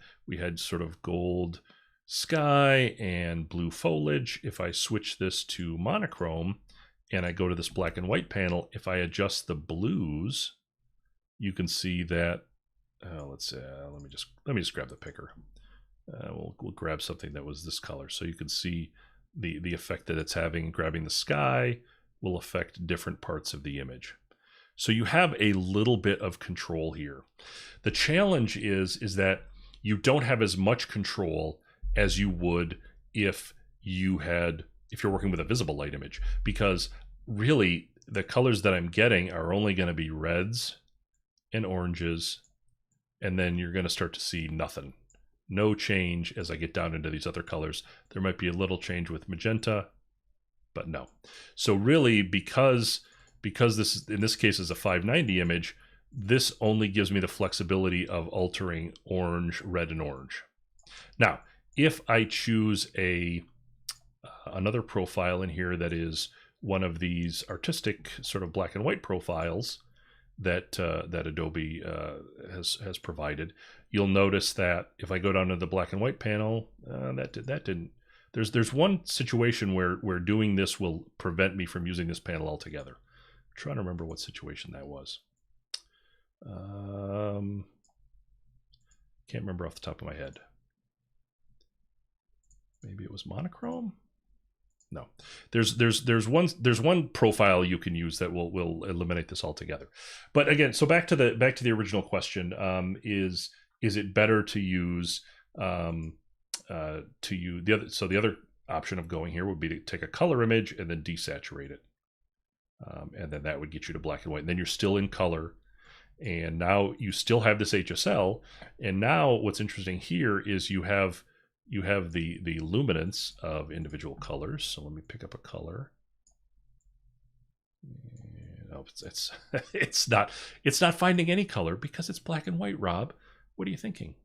sort of gold sky and blue foliage. If I switch this to monochrome and I go to this black and white panel, if I adjust the blues, you can see that let's let me just grab the picker. We'll grab something that was this color, so you can see the effect that it's having. Grabbing the sky will affect different parts of the image. So you have a little bit of control here. The challenge is that you don't have as much control as you would if you're working with a visible light image, because really the colors that I'm getting are only going to be reds and oranges. And then you're going to start to see nothing. No change as I get down into these other colors. There might be a little change with magenta, but no. So really, because this, in this case, is a 590 image, this only gives me the flexibility of altering orange, red, and orange. Now, if I choose another profile in here that is one of these artistic sort of black and white profiles that Adobe has provided, you'll notice that if I go down to the black and white panel, that didn't. There's one situation where doing this will prevent me from using this panel altogether. I'm trying to remember what situation that was. Can't remember off the top of my head. Maybe it was monochrome. No, there's one profile you can use that will eliminate this altogether. But again, so back to the original question, is it better to use the other option of going here would be to take a color image and then desaturate it. And then that would get you to black and white. And then you're still in color. And now you still have this HSL. And now what's interesting here is you have the luminance of individual colors. So let me pick up a color. No, it's not finding any color because it's black and white, Rob. What are you thinking?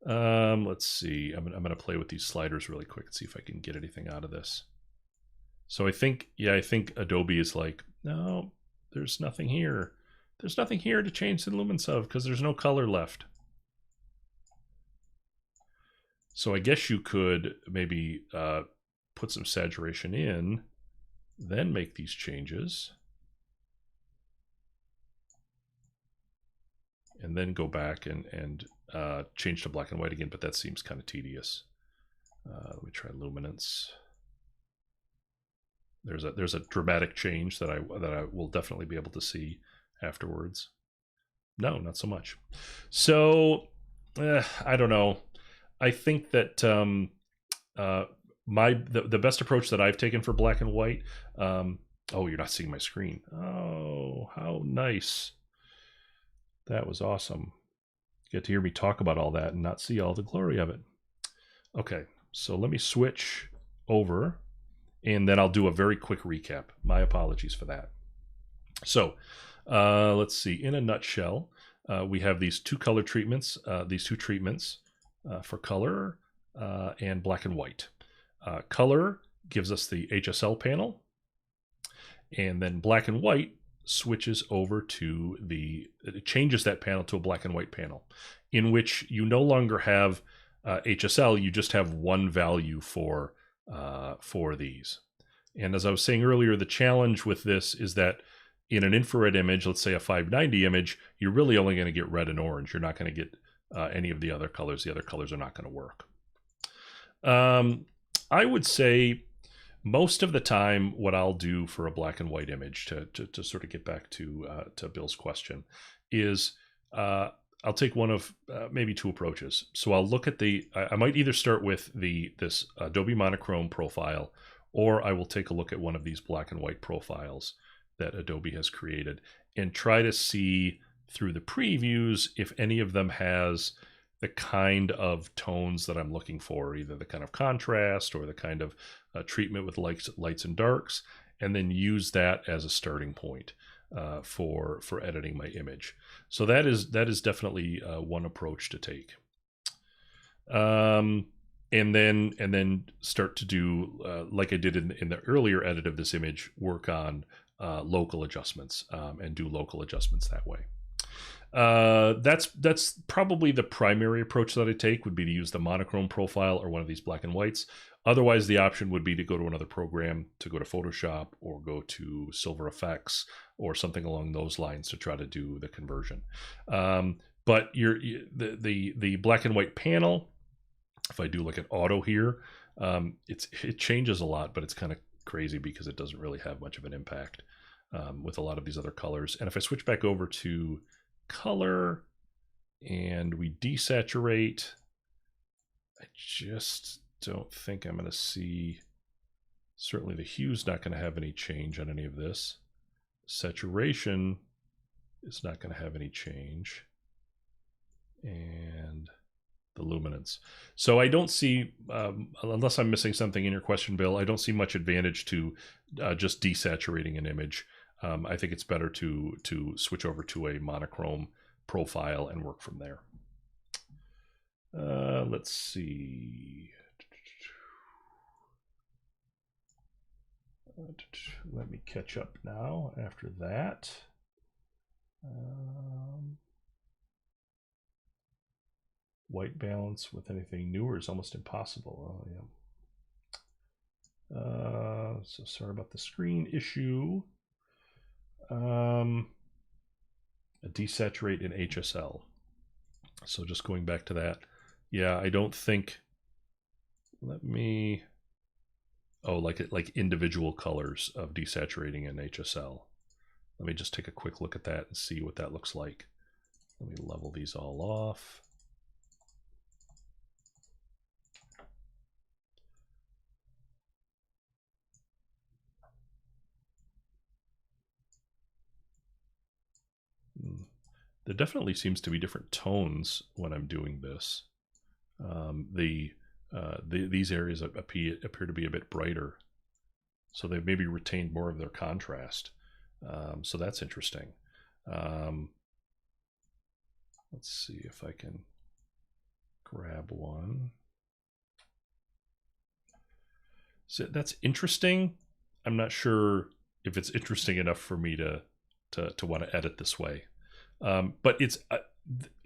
Let's see. I'm gonna play with these sliders really quick and see if I can get anything out of this. So I think Adobe is like, no, there's nothing here. There's nothing here to change the luminance of because there's no color left. So I guess you could maybe put some saturation in, then make these changes. And then go back and change to black and white again, but that seems kind of tedious. Let me try luminance. There's a dramatic change that I will definitely be able to see afterwards. No, not so much. So I don't know. I think that the best approach that I've taken for black and white. Oh, you're not seeing my screen. Oh, how nice. That was awesome. You get to hear me talk about all that and not see all the glory of it. Okay, so let me switch over and then I'll do a very quick recap. My apologies for that. So let's see. In a nutshell, we have these two color treatments, for color and black and white. Color gives us the HSL panel, and then black and white switches over to it changes that panel to a black and white panel, in which you no longer have HSL, you just have one value for these. And as I was saying earlier, the challenge with this is that in an infrared image, let's say a 590 image, you're really only going to get red and orange. You're not going to get any of the other colors. The other colors are not going to work. I would say most of the time, what I'll do for a black and white image, to sort of get back to Bill's question, is I'll take one of maybe two approaches. So I'll look at I might either start with this Adobe monochrome profile, or I will take a look at one of these black and white profiles that Adobe has created and try to see through the previews if any of them has the kind of tones that I'm looking for, either the kind of contrast or the kind of treatment with lights and darks, and then use that as a starting point for editing my image. So that is definitely one approach to take. And then start to do like I did in the earlier edit of this image, work on local adjustments and do local adjustments that way. That's probably the primary approach that I take, would be to use the monochrome profile or one of these black and whites. Otherwise, the option would be to go to another program, to go to Photoshop or go to Silver Effects or something along those lines to try to do the conversion. But the black and white panel, if I do look at auto here, it changes a lot, but it's kind of crazy because it doesn't really have much of an impact with a lot of these other colors. And if I switch back over to color and we desaturate, I just don't think I'm going to see, certainly the hue's not going to have any change on any of this. Saturation is not going to have any change, and the luminance. So I don't see, unless I'm missing something in your question, Bill, I don't see much advantage to just desaturating an image. I think it's better to switch over to a monochrome profile and work from there. Let's see. Let me catch up now after that. White balance with anything newer is almost impossible. Oh, yeah. So sorry about the screen issue. A desaturate in HSL. So just going back to that. Yeah, I don't think, let me, oh, like individual colors of desaturating in HSL. Let me just take a quick look at that and see what that looks like. Let me level these all off. there definitely seems to be different tones when I'm doing this. These areas appear to be a bit brighter, so they've maybe retained more of their contrast. So that's interesting. Let's see if I can grab one. So that's interesting. I'm not sure if it's interesting enough for me to want to edit this way. But it's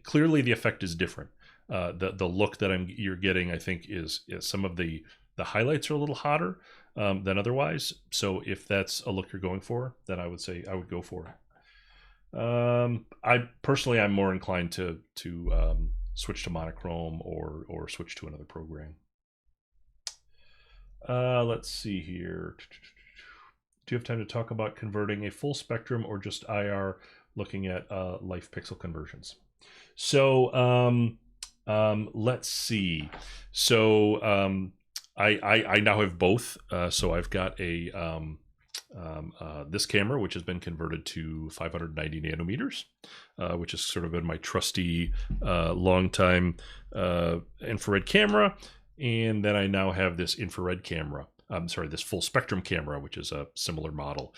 clearly the effect is different. The look that you're getting, I think, is some of the highlights are a little hotter than otherwise. So if that's a look you're going for, then I would say I would go for it. I personally, I'm more inclined to switch to monochrome or switch to another program. Let's see here. Do you have time to talk about converting a full spectrum or just IR, looking at life pixel conversions? So let's see. So I now have both. So I've got a this camera, which has been converted to 590 nanometers, which has sort of been my trusty long-time infrared camera. And then I now have this infrared camera. This full spectrum camera, which is a similar model,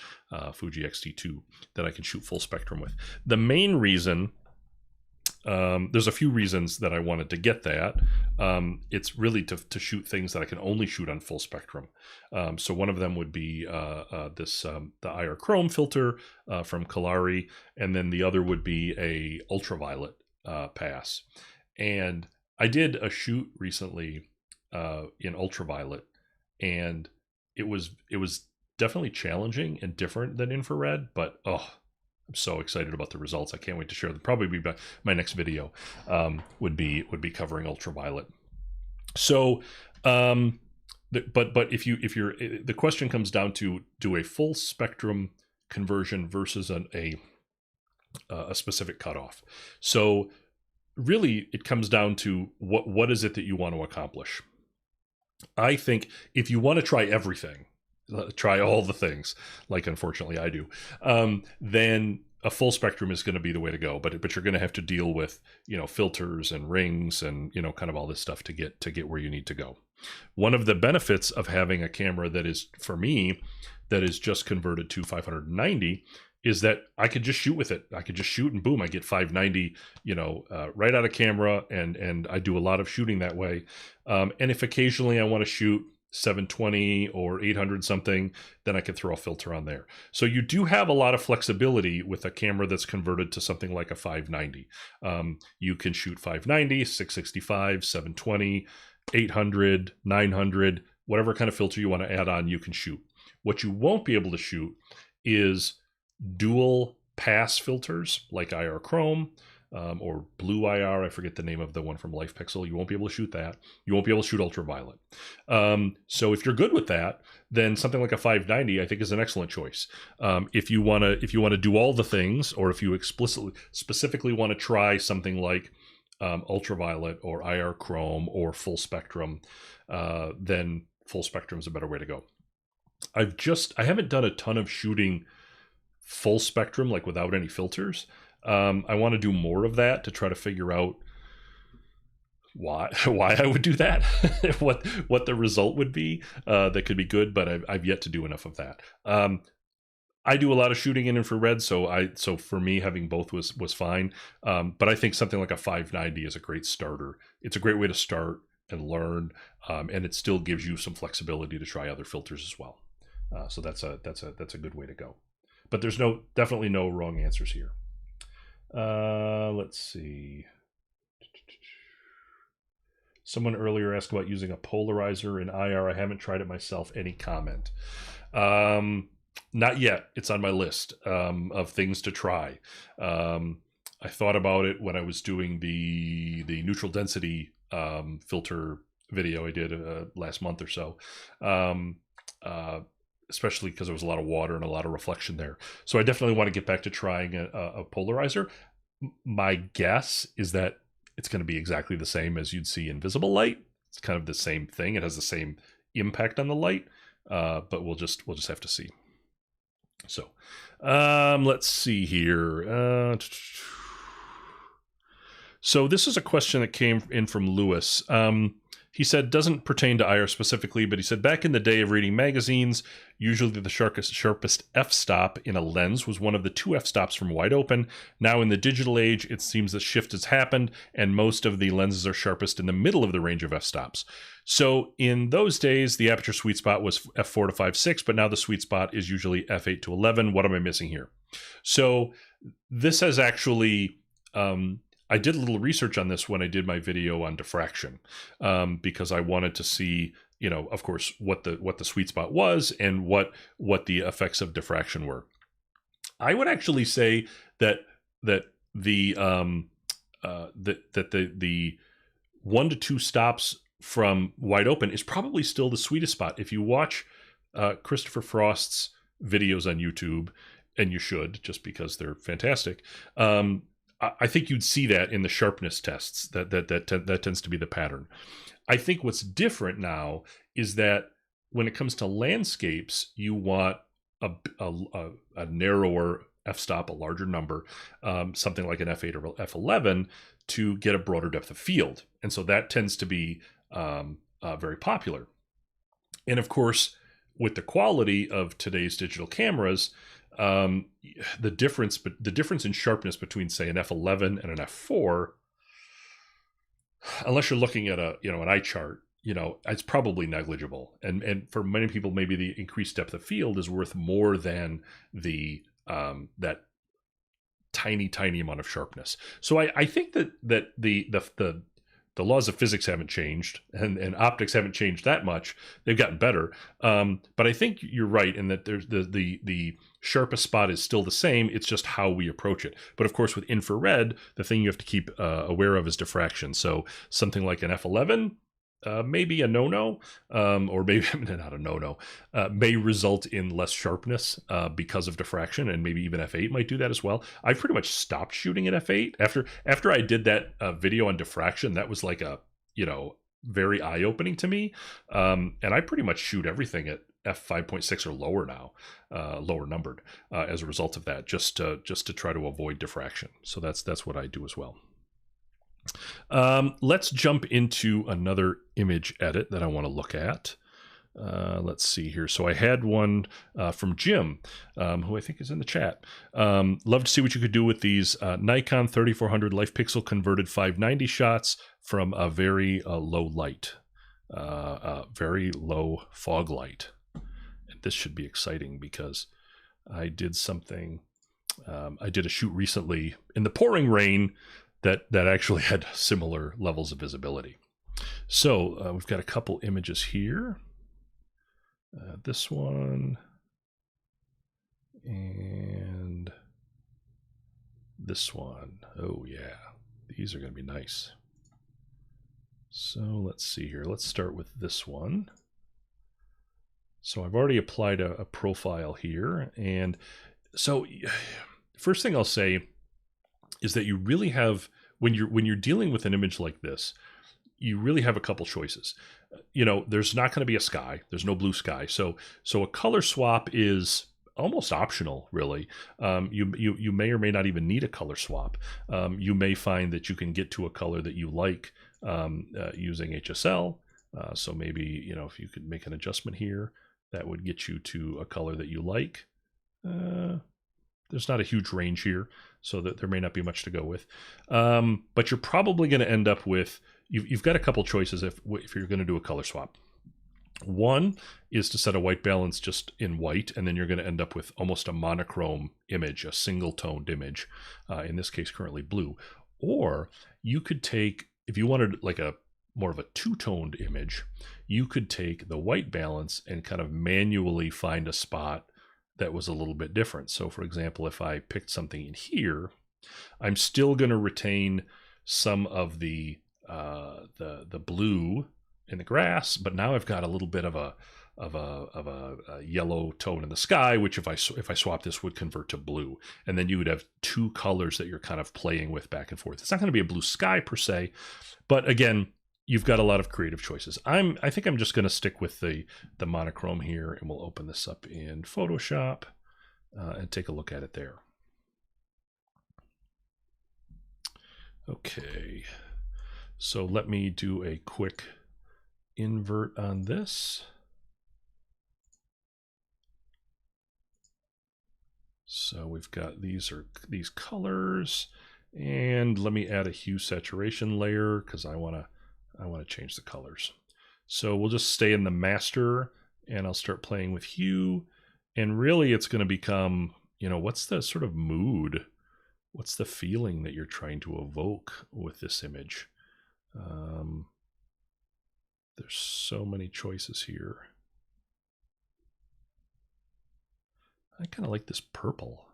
Fuji X-T2, that I can shoot full spectrum with. The main reason, there's a few reasons that I wanted to get that. It's really to shoot things that I can only shoot on full spectrum. So one of them would be the IR chrome filter from Kalari, and then the other would be a ultraviolet pass. And I did a shoot recently in ultraviolet, and it was definitely challenging and different than infrared, but I'm so excited about the results. I can't wait to share them. Probably be my next video would be covering ultraviolet. So but if you're the question comes down to do a full spectrum conversion versus a specific cutoff. So really it comes down to what is it that you want to accomplish. I think if you want to try everything, try all the things, like unfortunately I do, then a full spectrum is going to be the way to go. But you're going to have to deal with, filters and rings and, kind of all this stuff to get where you need to go. One of the benefits of having a camera that is, for me, that is just converted to 590 is that I could just shoot with it. I could just shoot and boom, I get 590, right out of camera, and I do a lot of shooting that way. And if occasionally I want to shoot 720 or 800 something, then I can throw a filter on there. So you do have a lot of flexibility with a camera that's converted to something like a 590. You can shoot 590, 665, 720, 800, 900, whatever kind of filter you want to add on, you can shoot. What you won't be able to shoot is dual pass filters like IR Chrome or Blue IR. I forget the name of the one from Life Pixel. You won't be able to shoot that. You won't be able to shoot ultraviolet. So if you're good with that, then something like a 590 I think is an excellent choice. If you want to do all the things, or if you specifically want to try something like ultraviolet or IR Chrome or full spectrum, then full spectrum is a better way to go. I haven't done a ton of shooting full spectrum, like without any filters. I want to do more of that to try to figure out why I would do that, what the result would be that could be good, but I've yet to do enough of that. I do a lot of shooting in infrared, so for me having both was fine. But I think something like a 590 is a great starter. It's a great way to start and learn, and it still gives you some flexibility to try other filters as well. So that's a good way to go. But there's definitely no wrong answers here. Let's see. Someone earlier asked about using a polarizer in IR. I haven't tried it myself. Any comment? Not yet. It's on my list of things to try. I thought about it when I was doing the neutral density filter video I did last month or so. Especially because there was a lot of water and a lot of reflection there. So I definitely want to get back to trying a polarizer. My guess is that it's going to be exactly the same as you'd see in visible light. It's kind of the same thing. It has the same impact on the light, but we'll just have to see. So let's see here. So this is a question that came in from Lewis. He said, doesn't pertain to IR specifically, but he said, back in the day of reading magazines, usually the sharpest f-stop in a lens was one of the two f-stops from wide open. Now in the digital age, it seems the shift has happened, and most of the lenses are sharpest in the middle of the range of f-stops. So in those days, the aperture sweet spot was f4 to 5.6, but now the sweet spot is usually f8 to 11. What am I missing here? So this has actually... I did a little research on this when I did my video on diffraction, because I wanted to see, you know, of course, what the sweet spot was and what the effects of diffraction were. I would actually say that the 1 to 2 stops from wide open is probably still the sweetest spot. If you watch Christopher Frost's videos on YouTube, and you should, just because they're fantastic. I think you'd see that in the sharpness tests. That tends to be the pattern. I think what's different now is that when it comes to landscapes, you want a narrower f-stop, a larger number, something like an f8 or f11, to get a broader depth of field. And so that tends to be very popular. And of course, with the quality of today's digital cameras, the difference in sharpness between, say, an f11 and an f4, unless you're looking at an eye chart, it's probably negligible. And for many people, maybe the increased depth of field is worth more than the that tiny amount of sharpness. So I think that the laws of physics haven't changed, and optics haven't changed that much. They've gotten better. But I think you're right in that there's the sharpest spot is still the same. It's just how we approach it. But of course, with infrared, the thing you have to keep aware of is diffraction. So something like an f11, maybe a no-no, or maybe not a no-no, may result in less sharpness because of diffraction, and maybe even f8 might do that as well. I've pretty much stopped shooting at f8 after I did that video on diffraction. That was like a very eye-opening to me, and I pretty much shoot everything at f5.6 or lower now, lower numbered, as a result of that, just to try to avoid diffraction. So that's what I do as well. Let's jump into another image edit that I want to look at. Let's see here. So I had one from Jim, who I think is in the chat. Love to see what you could do with these Nikon 3400 life pixel converted 590 shots from a very low light, very low fog light. And this should be exciting because I did something. I did a shoot recently in the pouring rain that actually had similar levels of visibility. So we've got a couple images here. This one and this one. Oh yeah, these are going to be nice. So let's see here. Let's start with this one. So I've already applied a profile here. And so first thing I'll say is that you really have, when you're dealing with an image like this, you really have a couple choices. There's not going to be a sky. There's no blue sky. So a color swap is almost optional, really. You may or may not even need a color swap. You may find that you can get to a color that you like using HSL. So maybe, if you could make an adjustment here, that would get you to a color that you like. There's not a huge range here, so that there may not be much to go with. But you're probably going to end up with, you've got a couple choices if you're going to do a color swap. One is to set a white balance just in white, and then you're going to end up with almost a monochrome image, a single-toned image, in this case currently blue. Or you could take, if you wanted like a more of a two-toned image, you could take the white balance and kind of manually find a spot that was a little bit different. So for example, if I picked something in here, I'm still going to retain some of the blue in the grass, but now I've got a little bit of a yellow tone in the sky, which if I swap this would convert to blue. And then you would have two colors that you're kind of playing with back and forth. It's not going to be a blue sky per se, but again, you've got a lot of creative choices. I think I'm just going to stick with the monochrome here, and we'll open this up in Photoshop and take a look at it there. Okay, so let me do a quick invert on this. So we've got these colors, and let me add a hue saturation layer because I want to change the colors. So we'll just stay in the master, and I'll start playing with hue, and really it's going to become, what's the sort of mood, what's the feeling that you're trying to evoke with this image. There's so many choices here. I kind of like this purple.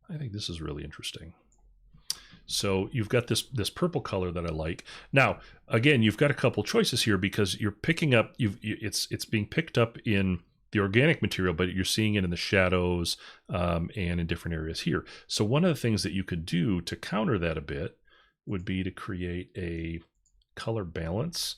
I think this is really interesting. So you've got this purple color that I like. Now, again, you've got a couple choices here because you're picking up, it's being picked up in the organic material, but you're seeing it in the shadows and in different areas here. So one of the things that you could do to counter that a bit would be to create a color balance.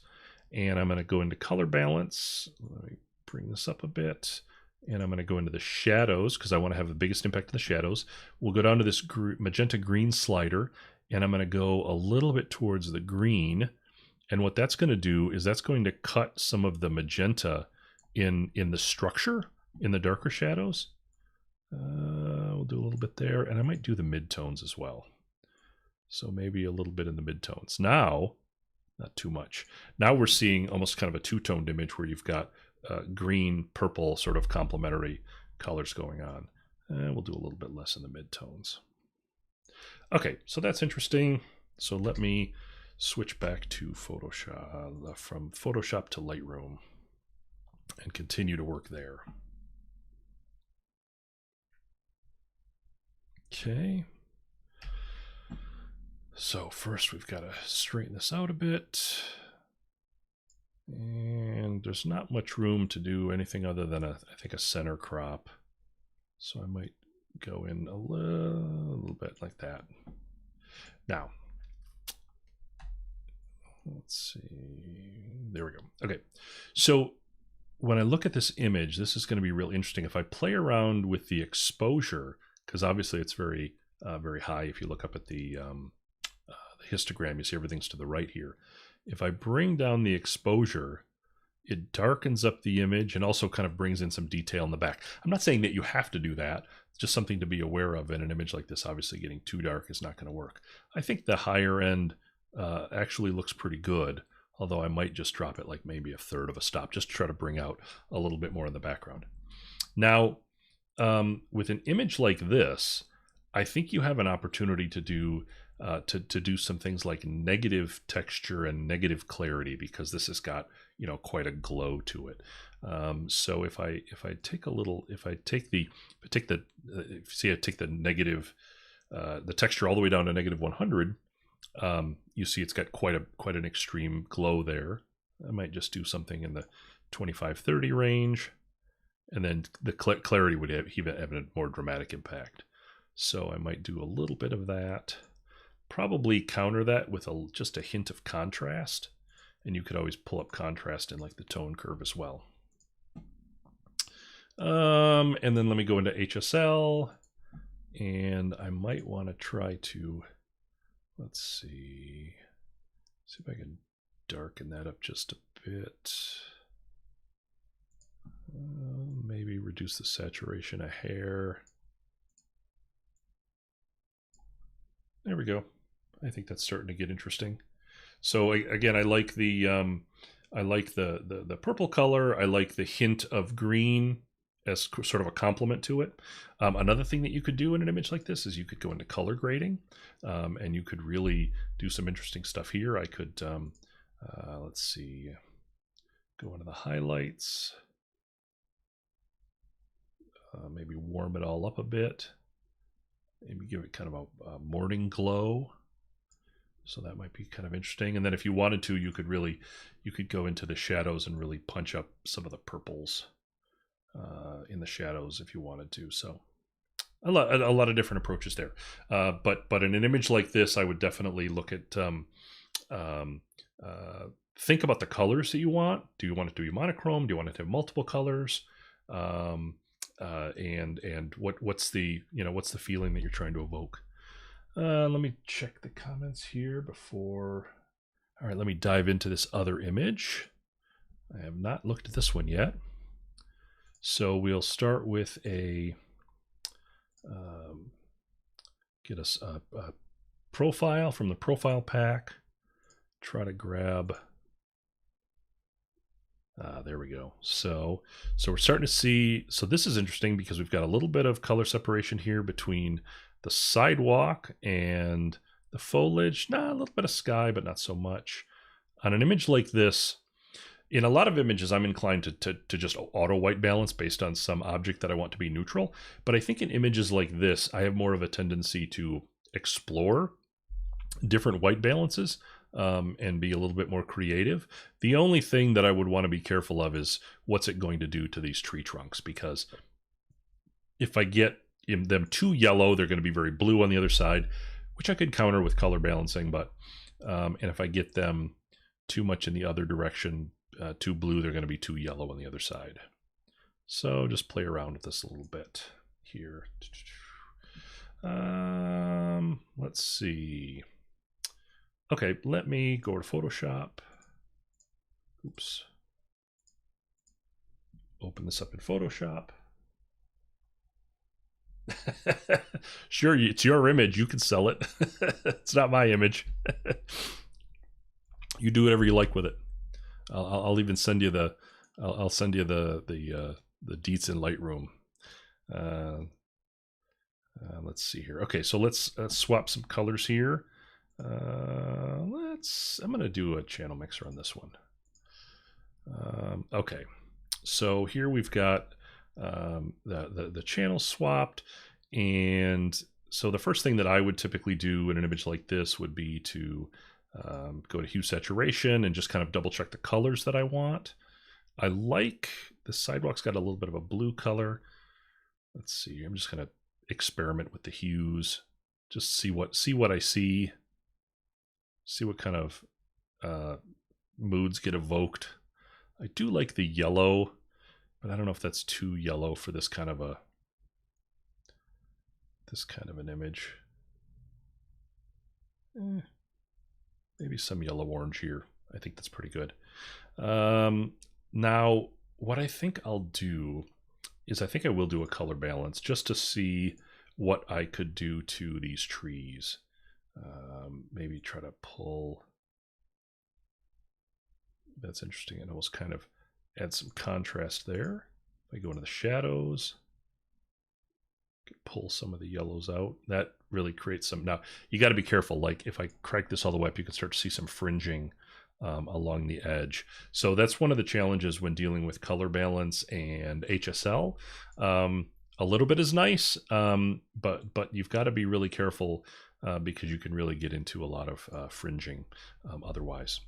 And I'm going to go into color balance. Let me bring this up a bit. And I'm going to go into the shadows because I want to have the biggest impact in the shadows. We'll go down to this magenta green slider, and I'm going to go a little bit towards the green. And what that's going to do is that's going to cut some of the magenta in the structure, in the darker shadows. We'll do a little bit there, and I might do the midtones as well. So maybe a little bit in the midtones. Now, not too much. Now we're seeing almost kind of a two-toned image where you've got green, purple, sort of complementary colors going on. And we'll do a little bit less in the midtones. Okay, so that's interesting. So let me switch back to Photoshop, from Photoshop to Lightroom, and continue to work there. Okay. So first we've got to straighten this out a bit. And there's not much room to do anything other than I think a center crop. So I might go in a little bit like that. Now, let's see. There we go. Okay. So when I look at this image, this is going to be real interesting. If I play around with the exposure, because obviously it's very, very high. If you look up at the histogram, you see everything's to the right here. If I bring down the exposure, it darkens up the image and also kind of brings in some detail in the back. I'm not saying that you have to do that. It's just something to be aware of in an image like this. Obviously, getting too dark is not going to work. I think the higher end actually looks pretty good, although I might just drop it like maybe a third of a stop, just to try to bring out a little bit more in the background. Now, with an image like this, I think you have an opportunity to do do some things like negative texture and negative clarity, because this has got quite a glow to it. So if I take the negative the texture all the way down to negative 100, you see it's got quite an extreme glow there. I might just do something in the 25-30 range, and then the clarity would have a more dramatic impact. So I might do a little bit of that. Probably counter that with just a hint of contrast, and you could always pull up contrast in like the tone curve as well. And then let me go into HSL, and I might want to try to, let's see if I can darken that up just a bit. Maybe reduce the saturation a hair. There we go. I think that's starting to get interesting. So again, I like the purple color. I like the hint of green as sort of a complement to it. Another thing that you could do in an image like this is you could go into color grading, and you could really do some interesting stuff here. I could, let's see, go into the highlights, maybe warm it all up a bit. Maybe give it kind of a morning glow. So that might be kind of interesting. And then if you wanted to, you could go into the shadows and really punch up some of the purples in the shadows if you wanted to. So a lot of different approaches there. But in an image like this, I would definitely look at, think about the colors that you want. Do you want it to be monochrome? Do you want it to have multiple colors? And what's the feeling that you're trying to evoke? Let me check the comments here before. All right, let me dive into this other image. I have not looked at this one yet. So we'll start with a get us a profile from the profile pack. Try to grab. There we go. So we're starting to see. So this is interesting because we've got a little bit of color separation here between the sidewalk and the foliage. A little bit of sky, but not so much. On an image like this, in a lot of images, I'm inclined to just auto white balance based on some object that I want to be neutral. But I think in images like this, I have more of a tendency to explore different white balances and be a little bit more creative. The only thing that I would want to be careful of is what's it going to do to these tree trunks, because if I get them too yellow, they're going to be very blue on the other side, which I could counter with color balancing. But and if I get them too much in the other direction, too blue, they're going to be too yellow on the other side. So just play around with this a little bit here. Let's see. Okay, let me go to Photoshop. Oops. Open this up in Photoshop. Sure, it's your image. You can sell it. It's not my image. You do whatever you like with it. I'll even send you the. I'll send you the deets in Lightroom. Let's see here. Okay, so let's swap some colors here. I'm going to do a channel mixer on this one. Okay, so here we've got the channel swapped, and so the first thing that I would typically do in an image like this would be to go to hue saturation and just kind of double check the colors that I want. I like the sidewalk's got a little bit of a blue color. Let's see. I'm just going to experiment with the hues, just see what I see. See what kind of moods get evoked. I do like the yellow, but I don't know if that's too yellow for this kind of an image. Maybe some yellow orange here. I think that's pretty good. Now, what I think I'll do is I think I will do a color balance just to see what I could do to these trees. Maybe try to pull. That's interesting. And almost kind of add some contrast there. If I go into the shadows, pull some of the yellows out. That really creates some. Now you got to be careful. Like if I crank this all the way up, you can start to see some fringing along the edge. So that's one of the challenges when dealing with color balance and HSL. A little bit is nice, but you've got to be really careful. Because you can really get into a lot of fringing otherwise.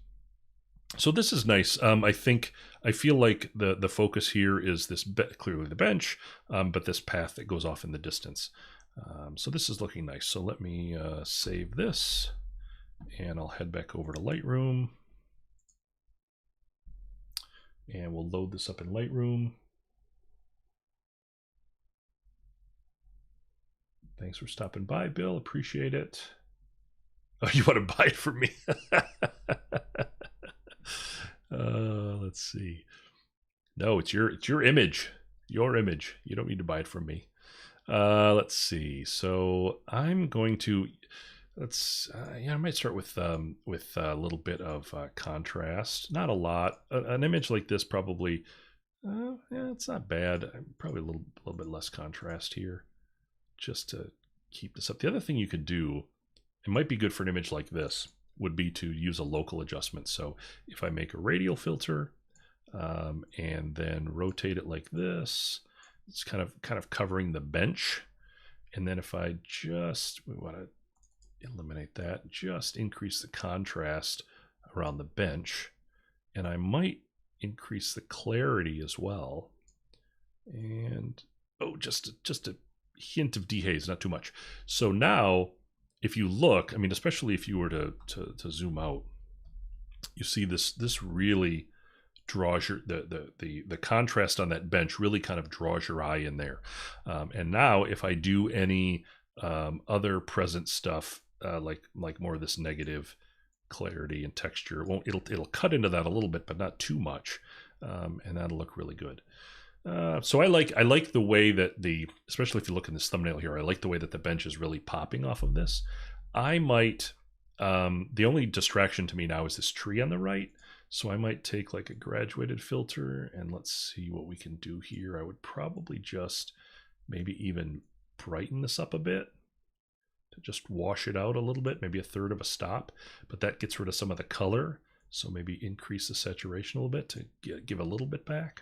So this is nice. I feel like the focus here is this clearly the bench, but this path that goes off in the distance. So this is looking nice. So let me save this, and I'll head back over to Lightroom, and we'll load this up in Lightroom. Thanks for stopping by, Bill. Appreciate it. Oh, you want to buy it from me? Let's see. No, it's your image. Your image. You don't need to buy it from me. Let's see. So I'm going to I might start with a little bit of contrast. Not a lot. An image like this probably. Yeah, it's not bad. Probably a little bit less contrast here, just to keep this up. The other thing you could do, it might be good for an image like this, would be to use a local adjustment. So if I make a radial filter and then rotate it like this, it's kind of covering the bench. And then if we want to eliminate that, just increase the contrast around the bench. And I might increase the clarity as well. And just a hint of dehaze, not too much. So now if you look, I mean, especially if you were to zoom out, you see this really draws your the contrast on that bench really kind of draws your eye in there. And now if I do any other present stuff, like more of this negative clarity and texture. It'll cut into that a little bit, but not too much, and that'll look really good. So I like the way that especially if you look in this thumbnail here, I like the way that the bench is really popping off of this. I might, the only distraction to me now is this tree on the right. So I might take like a graduated filter, and let's see what we can do here. I would probably just maybe even brighten this up a bit to just wash it out a little bit, maybe a third of a stop, but that gets rid of some of the color. So maybe increase the saturation a little bit to give a little bit back.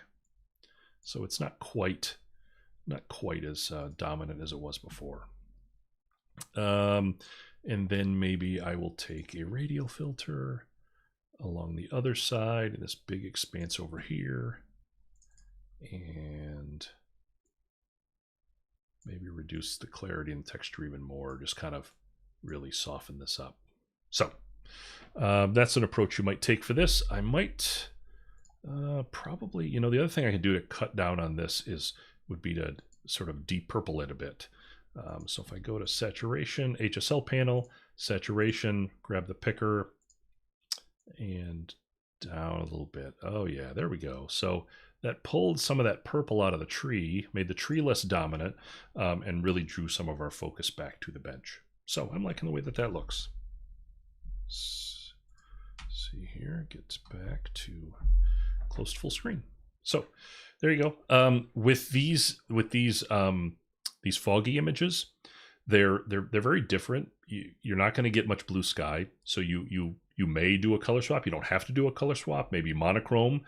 So it's not quite as dominant as it was before. And then maybe I will take a radial filter along the other side in this big expanse over here, and maybe reduce the clarity and texture even more, just kind of really soften this up. So that's an approach you might take for this. I might probably, the other thing I can do to cut down on this would be to sort of de-purple it a bit. So if I go to saturation, HSL panel, saturation, grab the picker, and down a little bit. Oh yeah, there we go. So that pulled some of that purple out of the tree, made the tree less dominant, and really drew some of our focus back to the bench. So I'm liking the way that looks. See here, gets back to close to full screen. So there you go. With these foggy images, they're very different. You're not going to get much blue sky, so you may do a color swap. You don't have to do a color swap. Maybe monochrome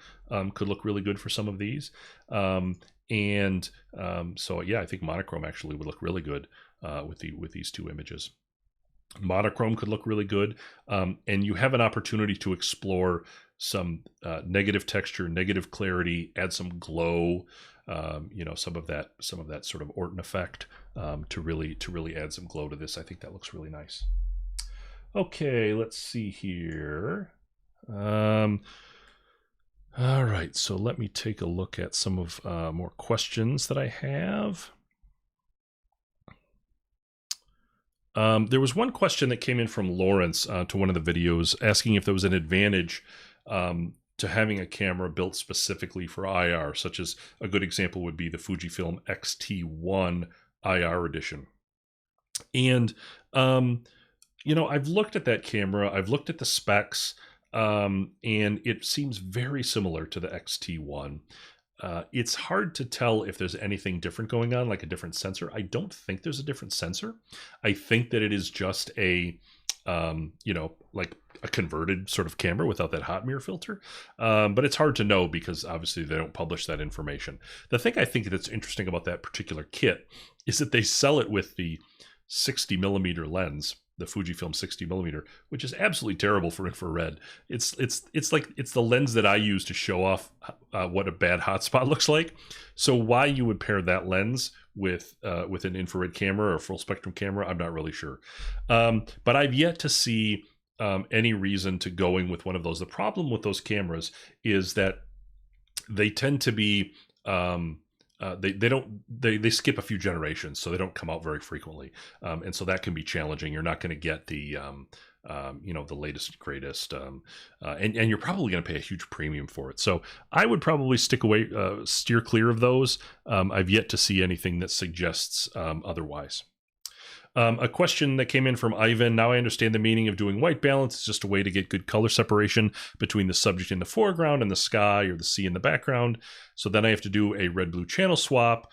could look really good for some of these. So yeah, I think monochrome actually would look really good with these two images. Monochrome could look really good, and you have an opportunity to explore some negative texture, negative clarity, add some glow, some of that sort of Orton effect to really add some glow to this. I think that looks really nice. Okay, let's see here. All right, so let me take a look at some of more questions that I have. There was one question that came in from Lawrence to one of the videos asking if there was an advantage to having a camera built specifically for IR, such as a good example would be the Fujifilm X-T1 IR edition. And, I've looked at that camera, I've looked at the specs, and it seems very similar to the X-T1. It's hard to tell if there's anything different going on, like a different sensor. I don't think there's a different sensor. I think that it is just a, like a converted sort of camera without that hot mirror filter. But it's hard to know because obviously they don't publish that information. The thing I think that's interesting about that particular kit is that they sell it with the 60mm lens, the Fujifilm 60mm, which is absolutely terrible for infrared. It's the lens that I use to show off what a bad hotspot looks like. So why you would pair that lens with an infrared camera or a full spectrum camera, I'm not really sure. But I've yet to see any reason to going with one of those. The problem with those cameras is that they tend to be they skip a few generations, so they don't come out very frequently, and so that can be challenging. You're not going to get the the latest and greatest, and you're probably going to pay a huge premium for it. So I would probably steer clear of those. I've yet to see anything that suggests otherwise. A question that came in from Ivan. Now I understand the meaning of doing white balance. It's just a way to get good color separation between the subject in the foreground and the sky or the sea in the background. So then I have to do a red-blue channel swap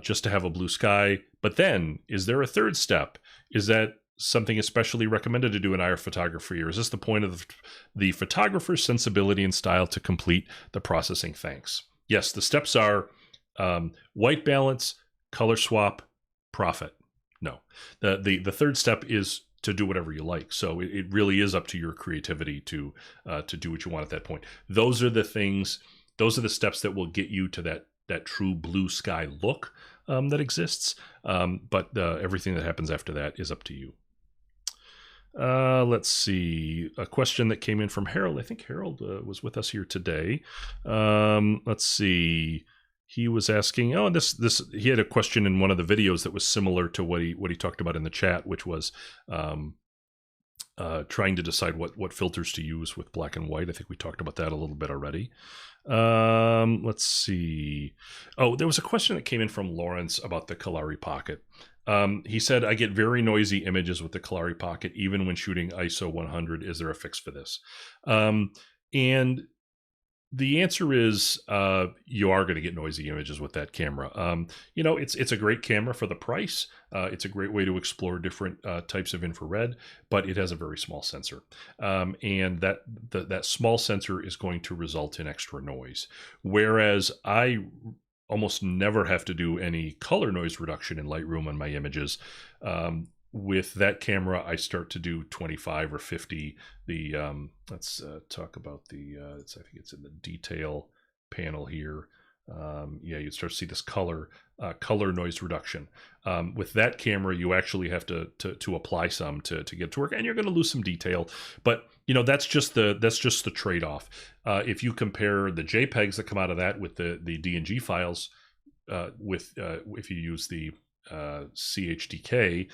just to have a blue sky. But then, is there a third step? Is that something especially recommended to do in IR photography, or is this the point of the photographer's sensibility and style to complete the processing? Thanks. Yes, the steps are white balance, color swap, profit. No, the third step is to do whatever you like. So it really is up to your creativity to do what you want at that point. Those are the things. Those are the steps that will get you to that true blue sky look that exists. But everything that happens after that is up to you. Let's see. A question that came in from Harold. I think Harold was with us here today. Let's see. he was asking, oh, this he had a question in one of the videos that was similar to what he talked about in the chat, which was trying to decide what filters to use with black and white. I think we talked about that a little bit already. Let's see. Oh, there was a question that came in from Lawrence about the Kalari Pocket. He said, I get very noisy images with the Kalari Pocket, even when shooting ISO 100. Is there a fix for this? And the answer is you are going to get noisy images with that camera. You know, it's a great camera for the price. It's a great way to explore different types of infrared, but it has a very small sensor. And that small sensor is going to result in extra noise. Whereas I almost never have to do any color noise reduction in Lightroom on my images. With that camera, I start to do 25 or 50. Let's talk about I think it's in the detail panel here. Yeah, you start to see this color noise reduction. With that camera, you actually have to apply some to get to work, and you're going to lose some detail. But you know, that's just the trade-off. If you compare the JPEGs that come out of that with the DNG files, if you use the CHDK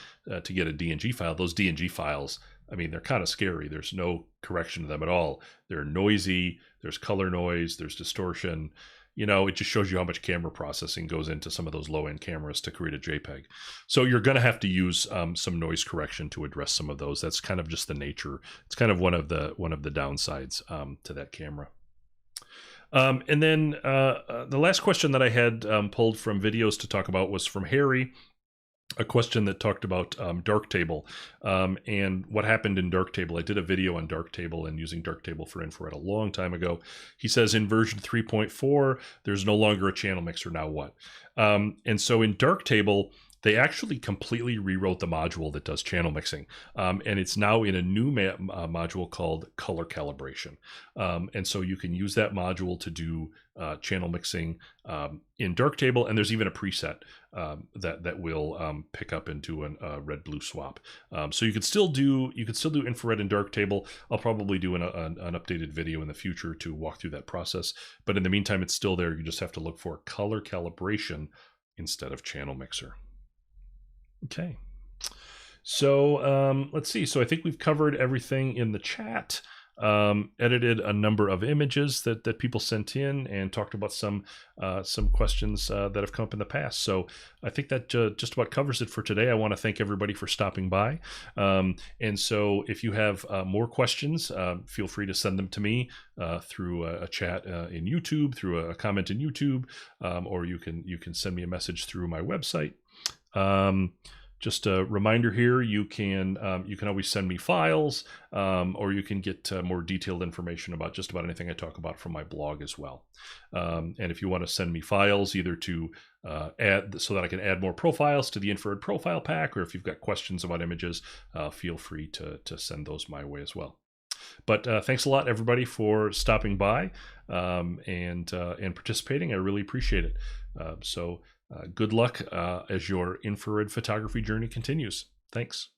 to get a DNG file, those DNG files, I mean, they're kind of scary. There's no correction to them at all. They're noisy. There's color noise. There's distortion. You know, it just shows you how much camera processing goes into some of those low-end cameras to create a JPEG. So you're going to have to use some noise correction to address some of those. That's kind of just the nature. It's kind of one of the downsides to that camera. And then the last question that I had pulled from videos to talk about was from Harry, a question that talked about Darktable and what happened in Darktable. I did a video on Darktable and using Darktable for infrared a long time ago. He says in version 3.4, there's no longer a channel mixer. Now what? And so in Darktable, they actually completely rewrote the module that does channel mixing. And it's now in a new module called color calibration. And so you can use that module to do channel mixing in Darktable. And there's even a preset that will pick up into a red-blue swap. So you could still do infrared in Darktable. I'll probably do an updated video in the future to walk through that process. But in the meantime, it's still there. You just have to look for color calibration instead of channel mixer. Okay, so let's see. So I think we've covered everything in the chat, edited a number of images that people sent in, and talked about some questions that have come up in the past. So I think that just about covers it for today. I want to thank everybody for stopping by. And so if you have more questions, feel free to send them to me through a chat in YouTube, through a comment in YouTube, or you can send me a message through my website. Just a reminder here, you can always send me files, or you can get more detailed information about just about anything I talk about from my blog as well. And if you want to send me files, either to add so that I can add more profiles to the infrared profile pack, or if you've got questions about images, feel free to send those my way as well. But thanks a lot, everybody, for stopping by and participating. I really appreciate it. So good luck as your infrared photography journey continues. Thanks.